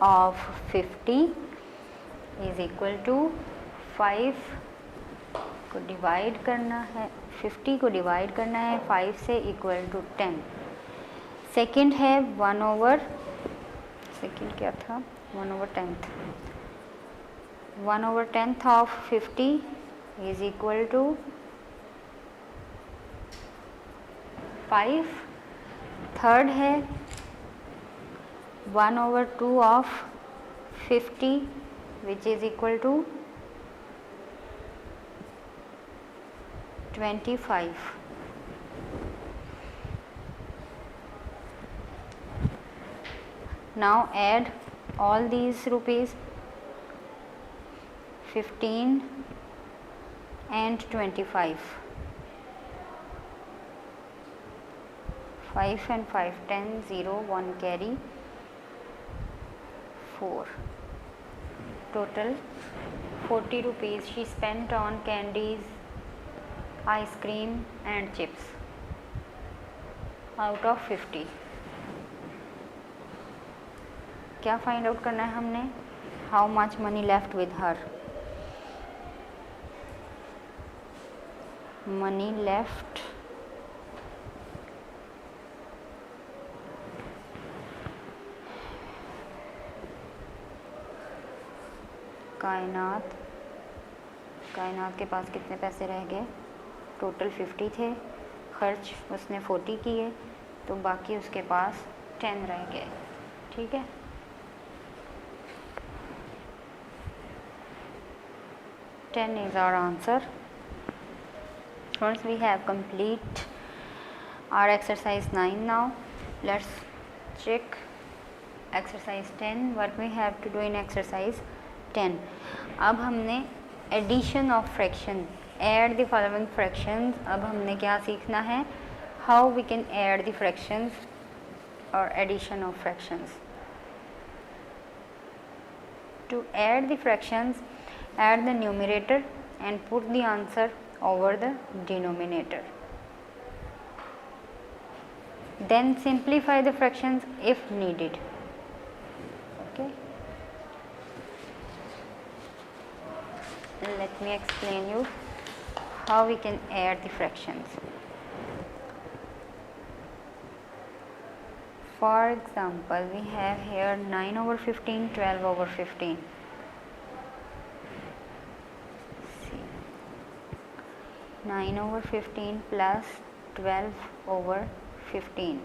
of 50 is equal to 5 को डिवाइड करना है, 50 को डिवाइड करना है 5 से इक्वल टू 10। सेकंड है 1 ओवर, सेकंड क्या था, 1 over 10th, 1 over 10th of 50 is equal to 5। Third है 1 over 2 of 50 which is equal to 25। Now add all these rupees, 15 and 25. 5 and 5, 10, 0, 1 carry, 4. Total 40 rupees she spent on candies, ice cream and chips out of 50. क्या find out करना है हमने, how much money left with her. Money left कायनात के पास कितने पैसे रह गए, टोटल 50 थे, खर्च उसने 40 किए, तो बाकी उसके पास 10 रह गए। ठीक है, ten is our answer. Once we have complete our exercise 9 now, let's check exercise 10. What we have to do in exercise 10. अब हमने addition of fraction, add the following fractions. अब हमने क्या सीखना है, how we can add the fractions or addition of fractions. To add the fractions, add the numerator and put the answer over the denominator. Then simplify the fractions if needed. Okay. Let me explain you how we can add the fractions. For example, we have here 9 over 15, 12 over 15. 9 over 15 plus 12 over 15.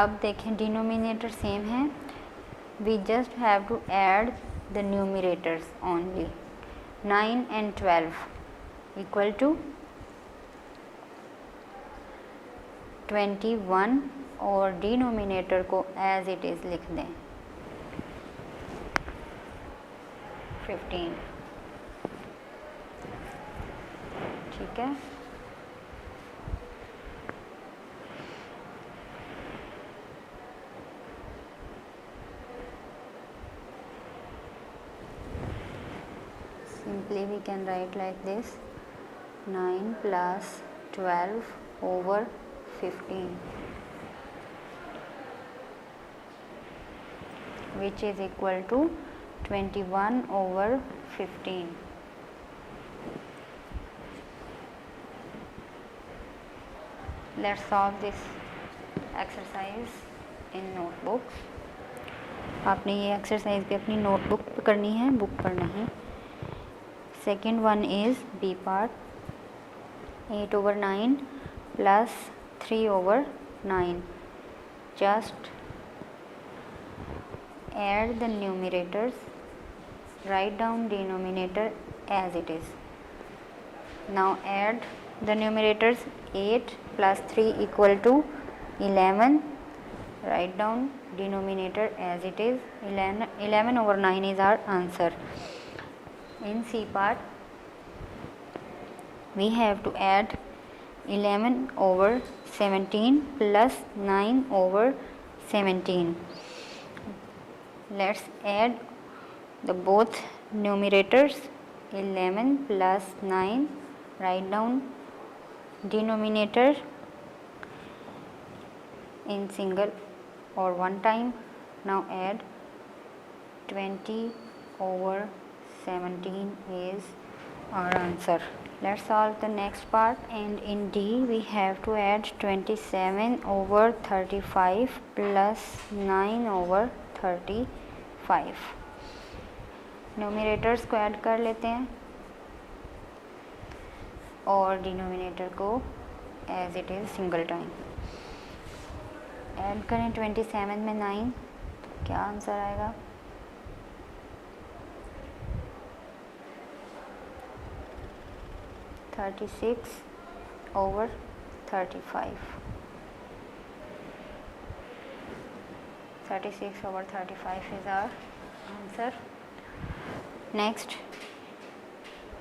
अब देखें denominator same है, we just have to add the numerators only. 9 and 12 equal to 21 और denominator को as it is लिख दें 15। ठीक है, simply we can write like this, 9 plus 12 over 15 which is equal to 21 over 15. Let's solve this exercise in notebooks. आपने ये exercise भी अपनी नोटबुक पर करनी है, बुक पर नहीं। Second one is B part, 8 over 9 plus 3 over 9. Just add the numerators, write down denominator as it is. Now add the numerators, 8 plus 3 equal to 11. Write down denominator as it is, 11 over 9 is our answer. In C part, we have to add 11 over 17 plus 9 over 17. Let's add the both numerators, 11 plus 9. Write down denominator in single or one time. Now add 20 over 17 is our answer. Let's solve the next part, and in D we have to add 27 over 35 plus 9 over 35. Numerators को add कर लेते हैं और denominator को as it is single time add करें। 27 में 9, क्या answer आएगा? 36 over 35. 36 over 35 is our answer. Next,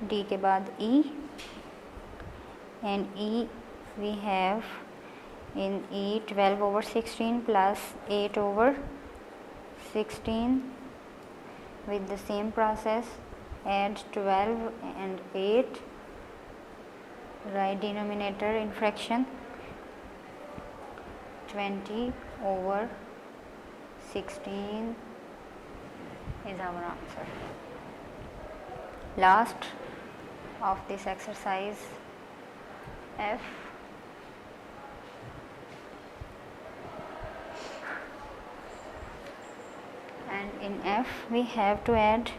D के बाद E, and E we have in E 12 over 16 plus 8 over 16. With the same process, add 12 and 8. Write denominator in fraction. 20 over 16 is our answer. Last of this exercise, F. And in F we have to add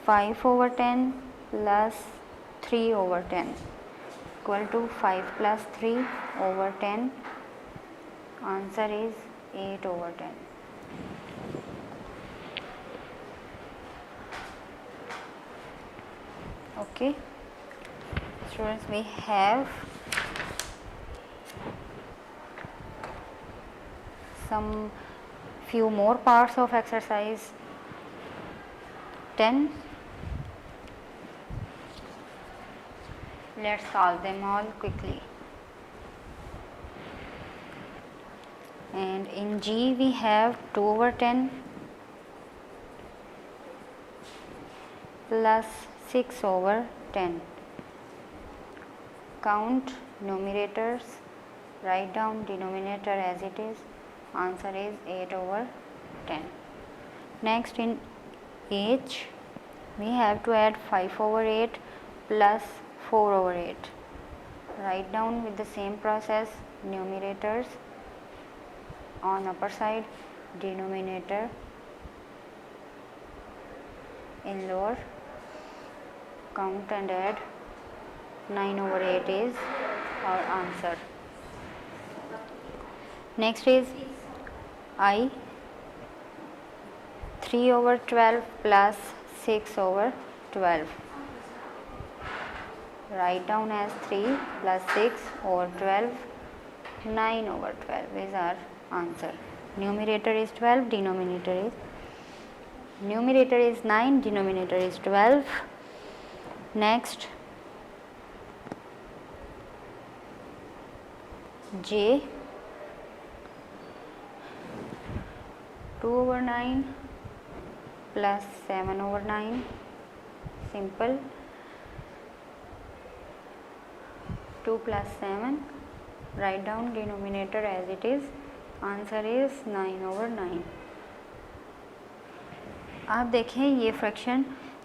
5 over 10 plus 3 over 10 equal to 5 plus 3 over 10. Answer is 8 over 10. Okay, students, we have some few more parts of exercise 10. Let's solve them all quickly. And in G we have 2 over 10 plus 6 over 10. Count numerators, write down denominator as it is. Answer is 8 over 10. Next, in H we have to add 5 over 8 plus 4 over 8. Write down with the same process numerators on upper side, denominator in lower. Count and add. 9 over 8 is our answer. Next is I. 3 over 12 plus 6 over 12. Write down as 3 plus 6 over 12. 9 over 12 is our answer. Numerator is 12, numerator is 9, denominator is 12. Next, J. 2 over 9 plus 7 over 9. Simple. 2 plus 7. Write down denominator as it is. Answer is 9 over 9. आप देखें ये fraction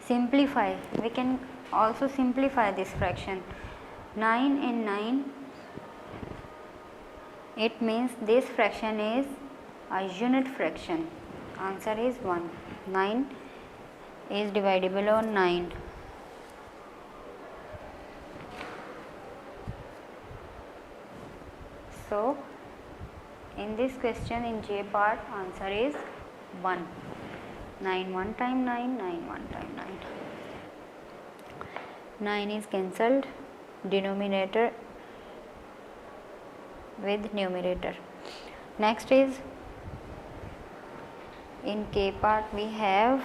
simplify, we can also simplify this fraction. 9 and 9, it means this fraction is a unit fraction. Answer is 1. 9 is divisible on 9. So in this question, in J part, answer is 1. 9 one time 9, 9 one time 9. 9 is cancelled, denominator with numerator. Next is in K part we have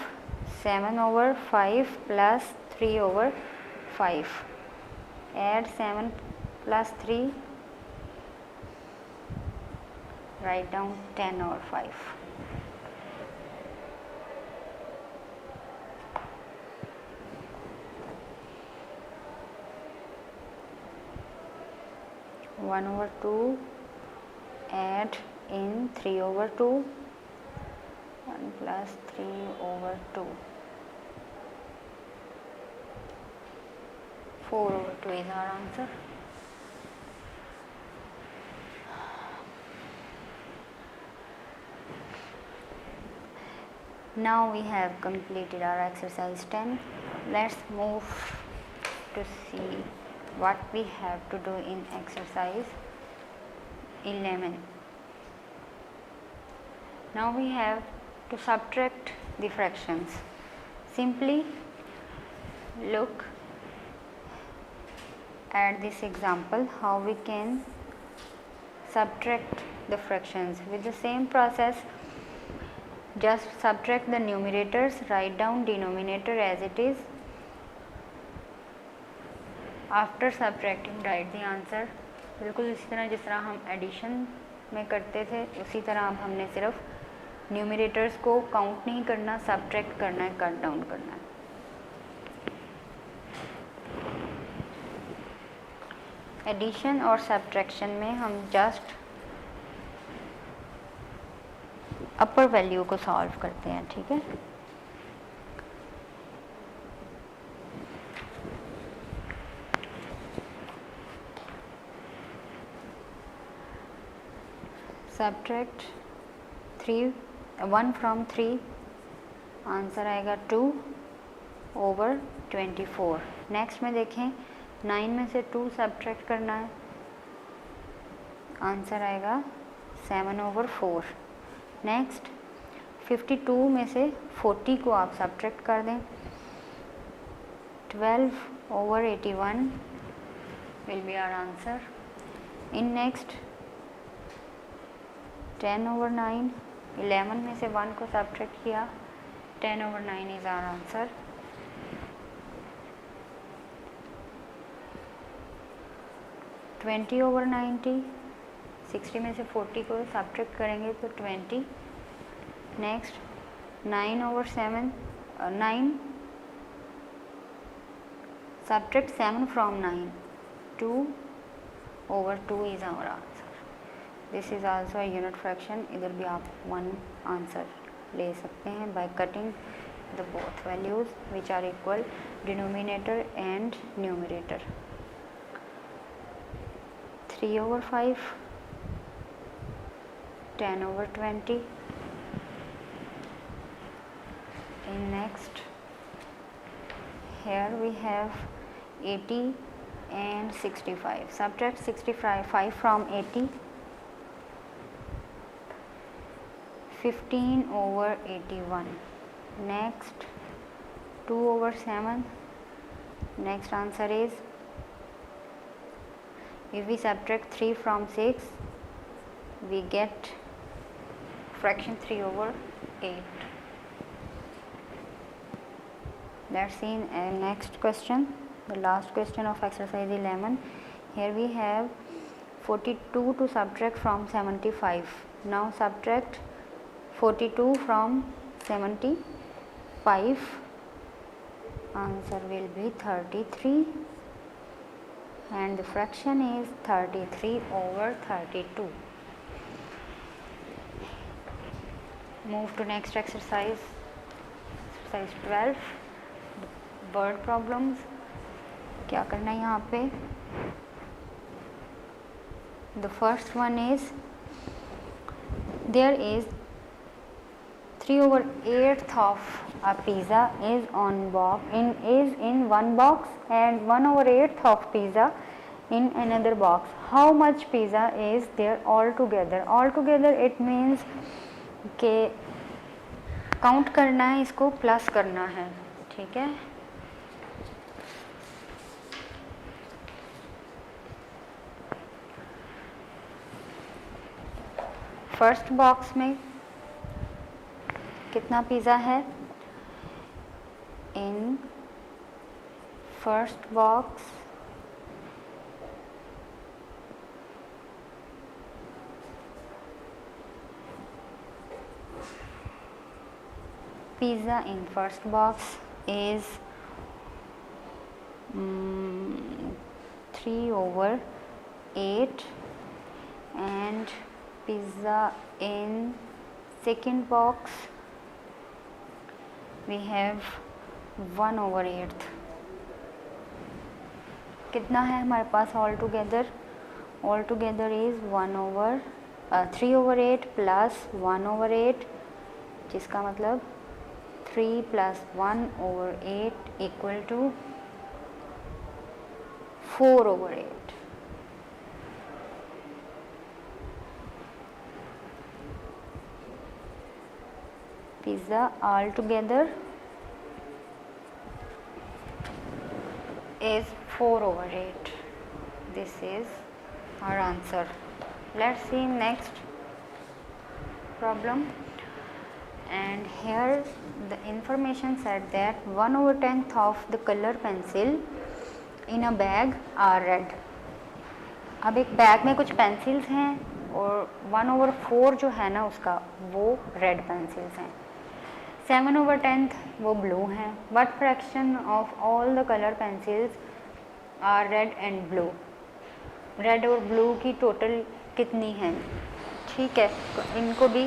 7 over 5 plus 3 over 5. Add 7 plus 3. Write down 10 over 5. One over 2, add in 3/2, 1 plus 3/2, 4/2 is our answer. Now we have completed our exercise 10. Let's move to see what we have to do in exercise 11. Now we have to subtract the fractions. Simply look at this example how we can subtract the fractions. With the same process, just subtract the numerators, write down denominator as it is. After subtracting, write the answer. बिल्कुल इसी तरह जिस तरह हम addition में करते थे उसी तरह अब हमने सिर्फ न्यूमरेटर्स को काउंट नहीं करना, सब्ट्रैक्ट करना है, कट डाउन करना है. एडिशन और सब्ट्रैक्शन में हम जस्ट अपर वैल्यू को सॉल्व करते हैं. ठीक है, सब्ट्रैक्ट 1 from 3, आंसर आएगा 2/24. नेक्स्ट में देखें 9 में से 2 सब्ट्रैक्ट करना है, आंसर आएगा 7/4. नेक्स्ट 52 में से 40 को आप सब्ट्रैक्ट कर दें, 12/81 will be our answer. In next 10/9, 11 में से 1 को सब्ट्रैक्ट किया, 10/9 is our answer. Twenty over 90, 60 में से 40 को सब्ट्रैक्ट करेंगे तो 20. Next 9/7, 9 subtract 7 from 9, 2/2 is our answer. This is also a unit fraction. इधर भी आप 1 आंसर ले सकते हैं by cutting the both values which are equal, denominator and numerator. 3/5, 10/20. In next, here we have 80 and 65. Subtract 65 from 80. 15/81. Next 2/7. Next answer is, if we subtract 3 from 6, we get fraction 3/8. Let's see next question, the last question of exercise 11. Here we have 42 to subtract from 75. Now subtract 42 from 75. Answer will be 33. And the fraction is 33/32. Move to next exercise, exercise 12, word problems. क्या करना है यहाँ पे? The first one is, there is 3/8 of a pizza is in one box and 1/8 of pizza in another box. How much pizza is there altogether? Altogether it means के count करना है, इसको plus करना है. ठीक है, फर्स्ट बॉक्स में कितना पिज़्ज़ा है? In first box pizza in first box is 3/8 and pizza in second box we have 1/8। कितना है हमारे पास ऑल टुगेदर इज़ 3/8 प्लस 1/8, जिसका मतलब 3 + 1/8 equal to 4/8। Pizza all together is 4/8. This is our answer. Let's see next problem. And here the information said that 1/10 of the color pencil in a bag are red. अब एक bag में कुछ pencils हैं और 1/4 जो है ना उसका वो रेड पेंसिल्स हैं, 7/10 वो ब्लू हैं। What fraction of all the colour pencils are red and blue. Red और ब्लू की टोटल कितनी है? ठीक है, तो इनको भी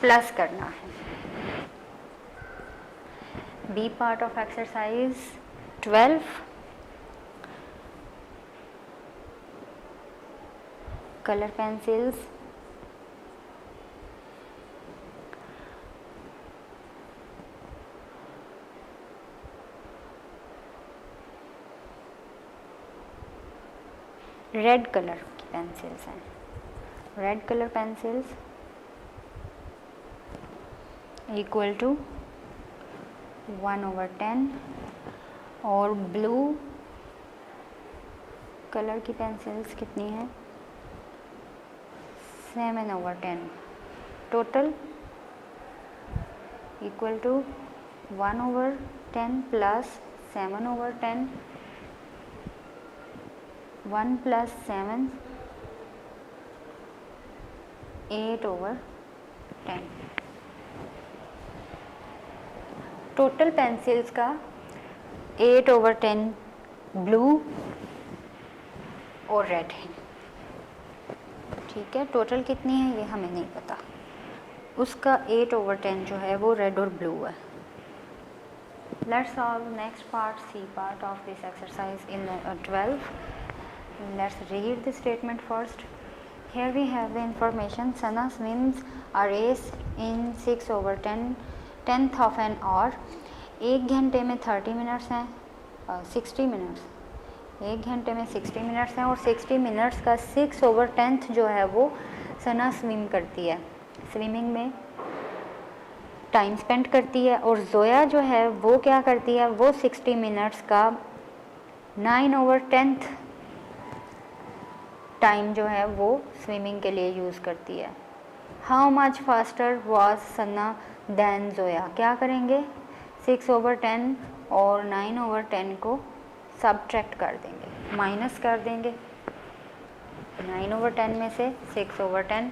प्लस करना है। B part of exercise 12। Colour pencils red colour की पेंसिल्स हैं। Red colour pencils equal to 1/10 और ब्लू कलर की पेंसिल्स कितनी हैं? 7/10। Total equal to 1/10 plus 7/10, 1 + 7 8/10। Total pencils का 8/10 ब्लू और रेड है। ठीक है, टोटल कितनी है ये हमें नहीं पता, उसका 8/10 जो है वो रेड और ब्लू है। Let's solve next part, C part of this exercise in 12। Let's read the statement first. Here we have the information. Sana swims a race in 6/10 tenth of an hour. 1 घंटे में 30 minutes हैं, 60 minutes. 1 घंटे में 60 minutes हैं और 60 minutes का 6/10 जो है वो सना स्विम करती है, स्विमिंग में टाइम स्पेंड करती है। और जोया जो है वो क्या करती है, वो 60 मिनट्स का 9/10 टाइम जो है वो स्विमिंग के लिए यूज़ करती है। How much faster was Sana than Zoya. क्या करेंगे, 6/10 और 9/10 को सब्ट्रैक्ट कर देंगे, माइनस कर देंगे 9/10 में से 6/10,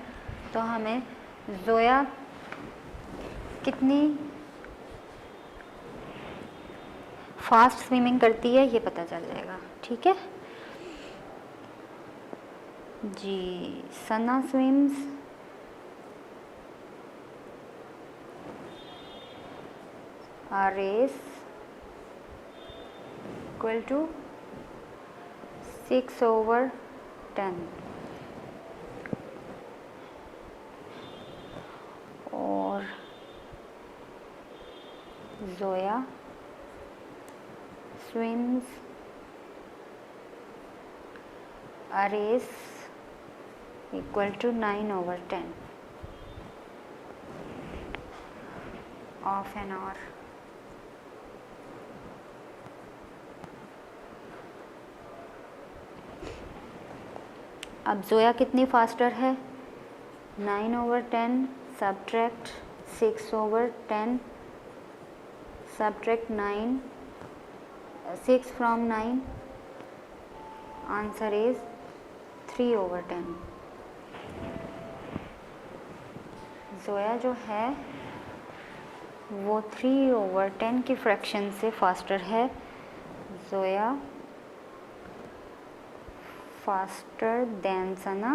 तो हमें जोया कितनी फास्ट स्विमिंग करती है ये पता चल जाएगा। ठीक है जी, सना swims a race equal to 6/10 और Zoya swims a race equal to 9/10 of an hour। अब जोया कितनी फास्टर है, 9/10 subtract 6/10 subtract 9, 6 from 9, answer is 3/10। Zoya जो है वो 3/10 की फ्रैक्शन से फास्टर है। Zoya faster than Sana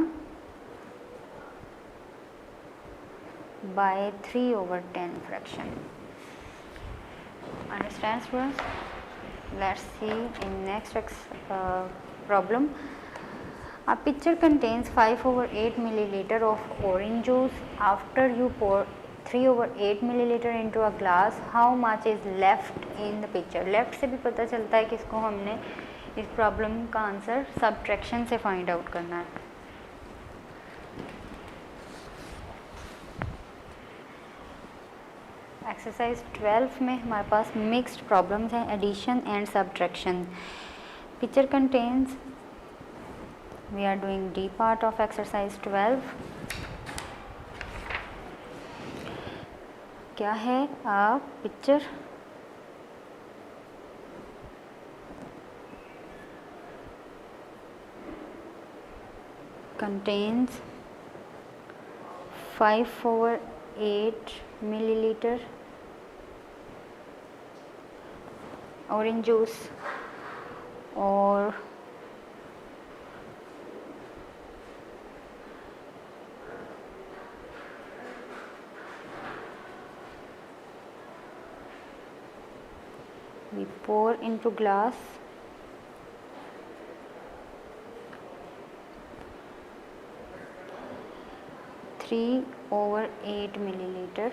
by 3/10 fraction. Understand, students? Let's see in next problem. A pitcher contains 5/8 milliliter of orange juice. After you pour 3/8 milliliter into a glass, how much is left in the pitcher? Left से भी पता चलता है कि इसको हमने इस problem का आंसर सब्ट्रैक्शन से फाइंड आउट करना है. एक्सरसाइज 12 में हमारे पास मिक्स्ड प्रॉब्लम्स हैं, addition and subtraction. Picture contains, we are doing D part of exercise 12. क्या है? A picture contains 5/8 milliliter orange juice और we pour into glass 3/8 milliliter.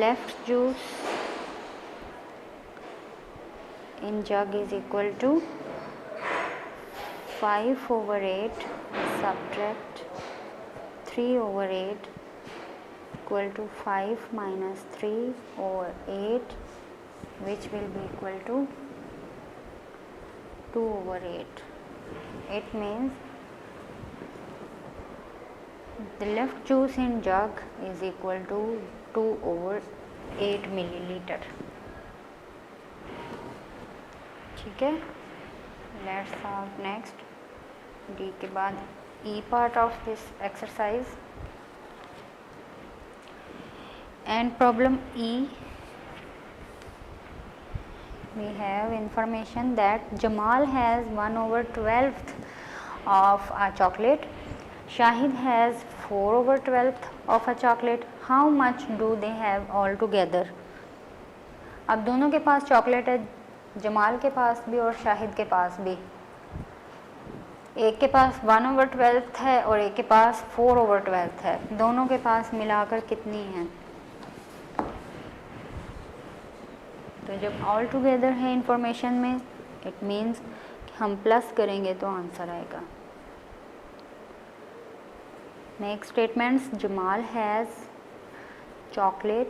Left juice in jug is equal to 5/8 subtract 3/8 equal to 5 minus 3/8, which will be equal to 2/8. It means the left juice in jug is equal to 2/8 milliliter. ठीक है. Let's solve next. D के बाद E part of this exercise. And problem E, we have information that Jamal has 1/12 of a chocolate. Shahid has 4/12 of a chocolate. How much do they have all together? अब दोनों के पास chocolate है, जमाल के पास भी और शाहिद के पास भी. एक के पास 1/12 है और एक के पास 4/12 है. दोनों के पास मिलाकर कितनी है? तो जब ऑल टुगेदर है इंफॉर्मेशन में, इट मीन्स हम प्लस करेंगे तो आंसर आएगा. Next statements. Jamal has chocolate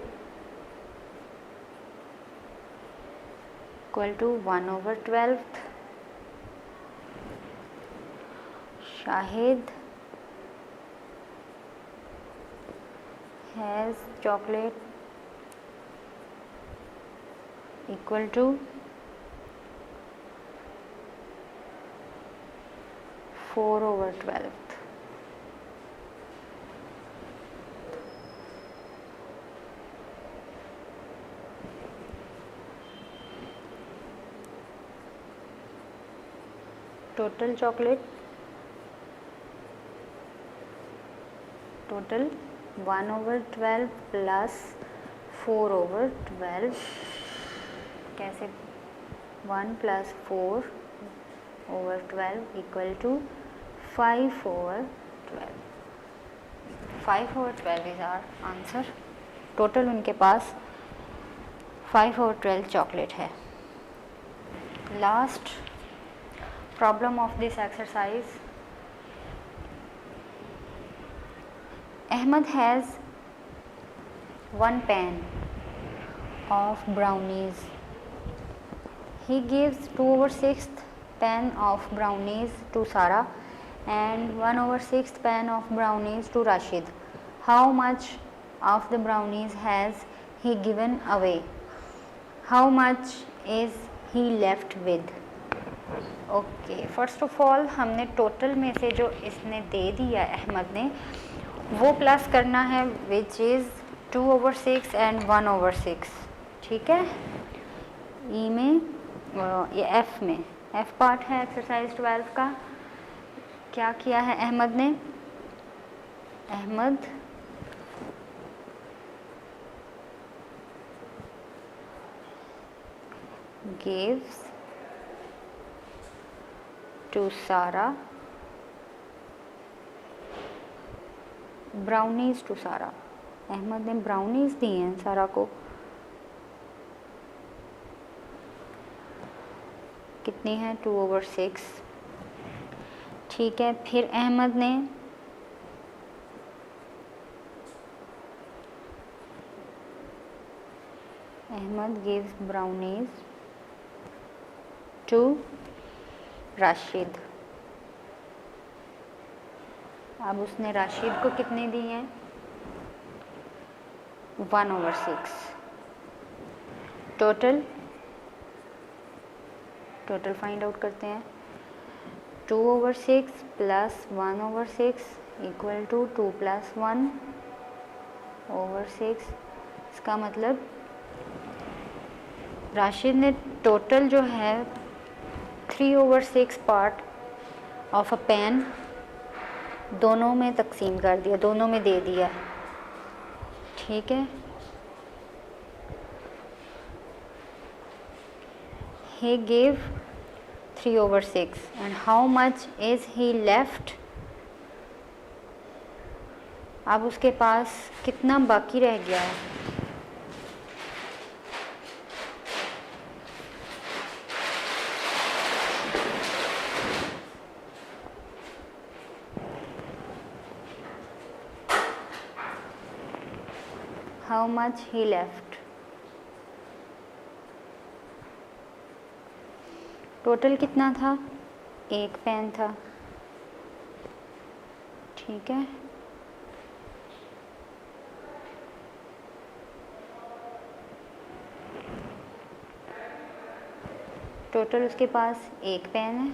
equal to 1/12. Shahid has chocolate equal to 4/12. Total chocolate, total 1/12 plus 4/12. कैसे? 1 plus 4/12 equal to 5/12. 5/12 is our answer. Total उनके पास 5/12 चॉकलेट है. Last problem of this exercise. Ahmed has 1 pan of brownies. He gives 2/6 pan of brownies to Sarah and 1/6 pan of brownies to Rashid. How much of the brownies has he given away? How much is he left with? Okay, first of all हमने total में से जो इसने दे दिया अहमद ने वो plus करना है, विच इज़ 2/6 एंड 1/6. ठीक है. ई में ये एफ में, एफ पार्ट है एक्सरसाइज 12 का। क्या किया है अहमद ने? Ahmad gives to Sara brownies to Sara। Ahmad ने ब्राउनीज दी हैं सारा को। कितनी है? 2/6। ठीक है, फिर अहमद ने gives brownies to राशिद। अब उसने राशिद को कितने दिए हैं? 1/6। टोटल फाइंड आउट करते हैं। 2/6 प्लस 1/6 इक्वल टू 2 + 1/6। इसका मतलब राशिद ने टोटल जो है 3/6 पार्ट ऑफ अ पेन दोनों में तकसीम कर दिया, दोनों में दे दिया। ठीक है, he gave 3/6 and how much is he left? अब उसके पास कितना बाकी रह गया है? How much he left? Total कितना था? एक पेन था। ठीक है, टोटल उसके पास एक पेन है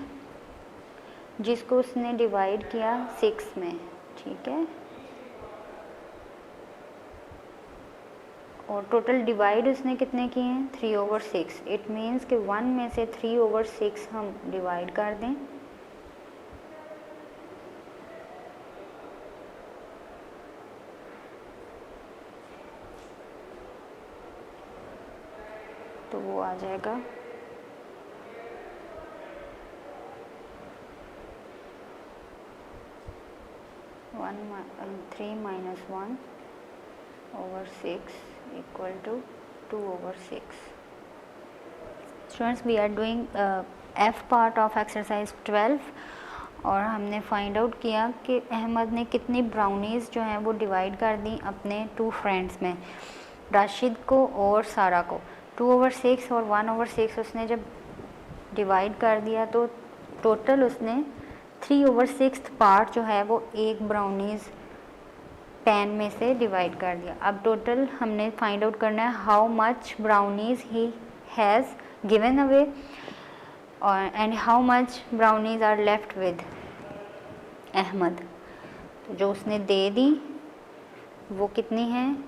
जिसको उसने डिवाइड किया 6 में। ठीक है, और टोटल डिवाइड उसने कितने किए हैं? 3/6। इट मीन्स कि 1 में से 3/6 हम डिवाइड कर दें तो वो आ जाएगा 3 - 1/6 equal to 2/6। Students, we are doing F part of exercise 12 और हमने फाइंड आउट किया कि अहमद ने कितनी ब्राउनीज़ जो हैं वो डिवाइड कर दी अपने 2 फ्रेंड्स में, राशिद को और सारा को। 2/6 और 1/6 उसने जब डिवाइड कर दिया तो टोटल उसने 3/6 पार्ट जो है वो एक ब्राउनीज़ पेन में से डिवाइड कर दिया। अब टोटल हमने फाइंड आउट करना है how much brownies he has given away and how much brownies are left with Ahmed. तो जो उसने दे दी वो कितनी हैं?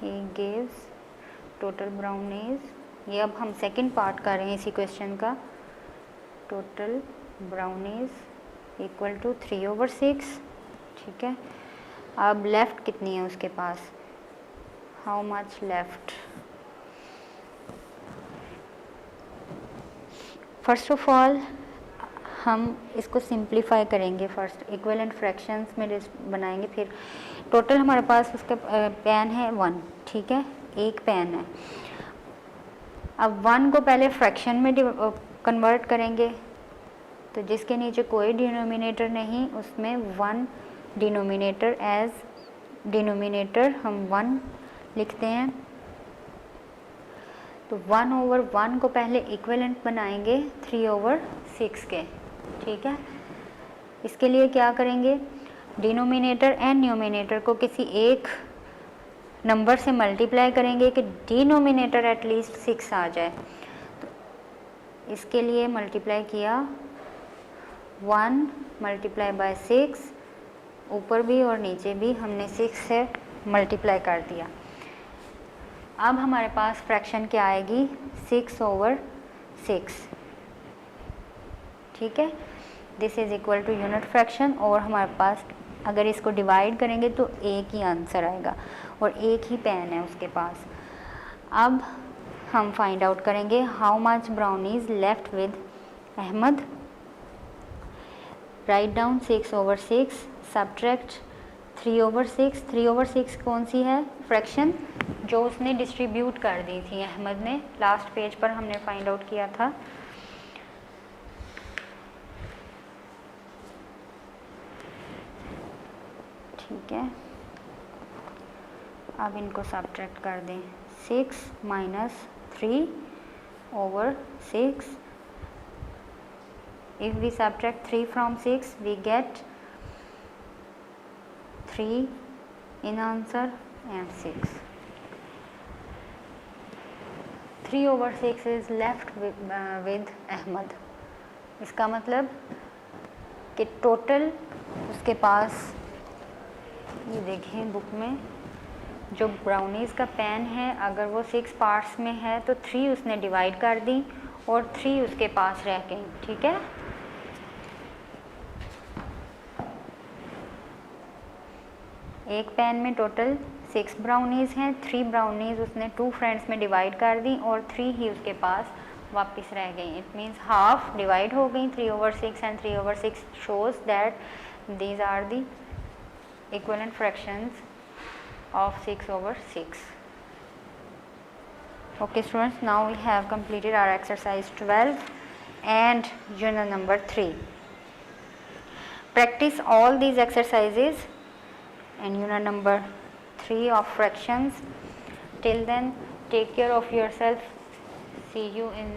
he gives total brownies, ये अब हम सेकंड पार्ट कर रहे हैं इसी क्वेश्चन का। Total brownies equal to 3/6। ठीक है, अब लेफ़्ट कितनी है उसके पास? How much left? First of all हम इसको सिंप्लीफाई करेंगे। फर्स्ट इक्विवेलेंट फ्रैक्शंस में बनाएंगे। फिर टोटल हमारे पास उसका पेन है 1। ठीक है, एक पेन है। अब 1 को पहले फ्रैक्शन में कन्वर्ट करेंगे तो जिसके नीचे कोई डिनोमिनेटर नहीं उसमें 1 डिनोमिनेटर, एज डिनोमिनेटर हम 1 लिखते हैं। तो 1/1 को पहले इक्विवेलेंट बनाएंगे 3/6 के। ठीक है, इसके लिए क्या करेंगे? डिनोमिनेटर एंड न्यूमिनेटर को किसी एक नंबर से मल्टीप्लाई करेंगे कि डिनोमिनेटर एटलीस्ट 6 आ जाए। तो इसके लिए मल्टीप्लाई किया 1 मल्टीप्लाई बाय 6, ऊपर भी और नीचे भी हमने 6 से मल्टीप्लाई कर दिया। अब हमारे पास फ्रैक्शन क्या आएगी, 6/6, ठीक है। This is equal to unit fraction, और हमारे पास अगर इसको डिवाइड करेंगे तो एक ही आंसर आएगा और एक ही पेन है उसके पास। अब हम फाइंड आउट करेंगे how much brownies left with Ahmed. Write down 6/6, subtract 3/6। 3/6 कौन सी है, फ्रैक्शन जो उसने डिस्ट्रीब्यूट कर दी थी अहमद ने, लास्ट पेज पर हमने फाइंड आउट किया था। ठीक है, अब इनको सब्ट्रैक्ट कर दें। 6 - 3/6, if we subtract 3 from 6 we get 3 in answer and 6. 3/6 is left with Ahmad। इसका मतलब कि टोटल उसके पास, ये देखें बुक में जो ब्राउनीज़ का पैन है, अगर वो 6 पार्ट्स में है तो 3 उसने डिवाइड कर दी और 3 उसके पास रह गई, ठीक है। एक पैन में टोटल 6 ब्राउनीज़ हैं, 3 ब्राउनीज़ उसने 2 फ्रेंड्स में डिवाइड कर दी और 3 ही उसके पास वापस रह गई। इट मीन्स हाफ डिवाइड हो गई। 3/6 and 3/6 shows that these are the equivalent fractions of 6/6. Okay students, now we have completed our exercise 12 and unit number 3. Practice all these exercises and unit number 3 of fractions. Till then, take care of yourself. See you in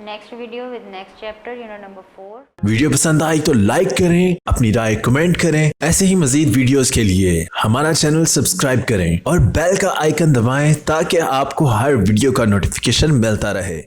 next video with next chapter, unit number 4. Video पसंद आई तो like करें, अपनी राय comment करें। ऐसे ही मजीद videos के लिए हमारा channel subscribe करें और बेल का आइकन दबाएं ताकि आपको हर वीडियो का नोटिफिकेशन मिलता रहे।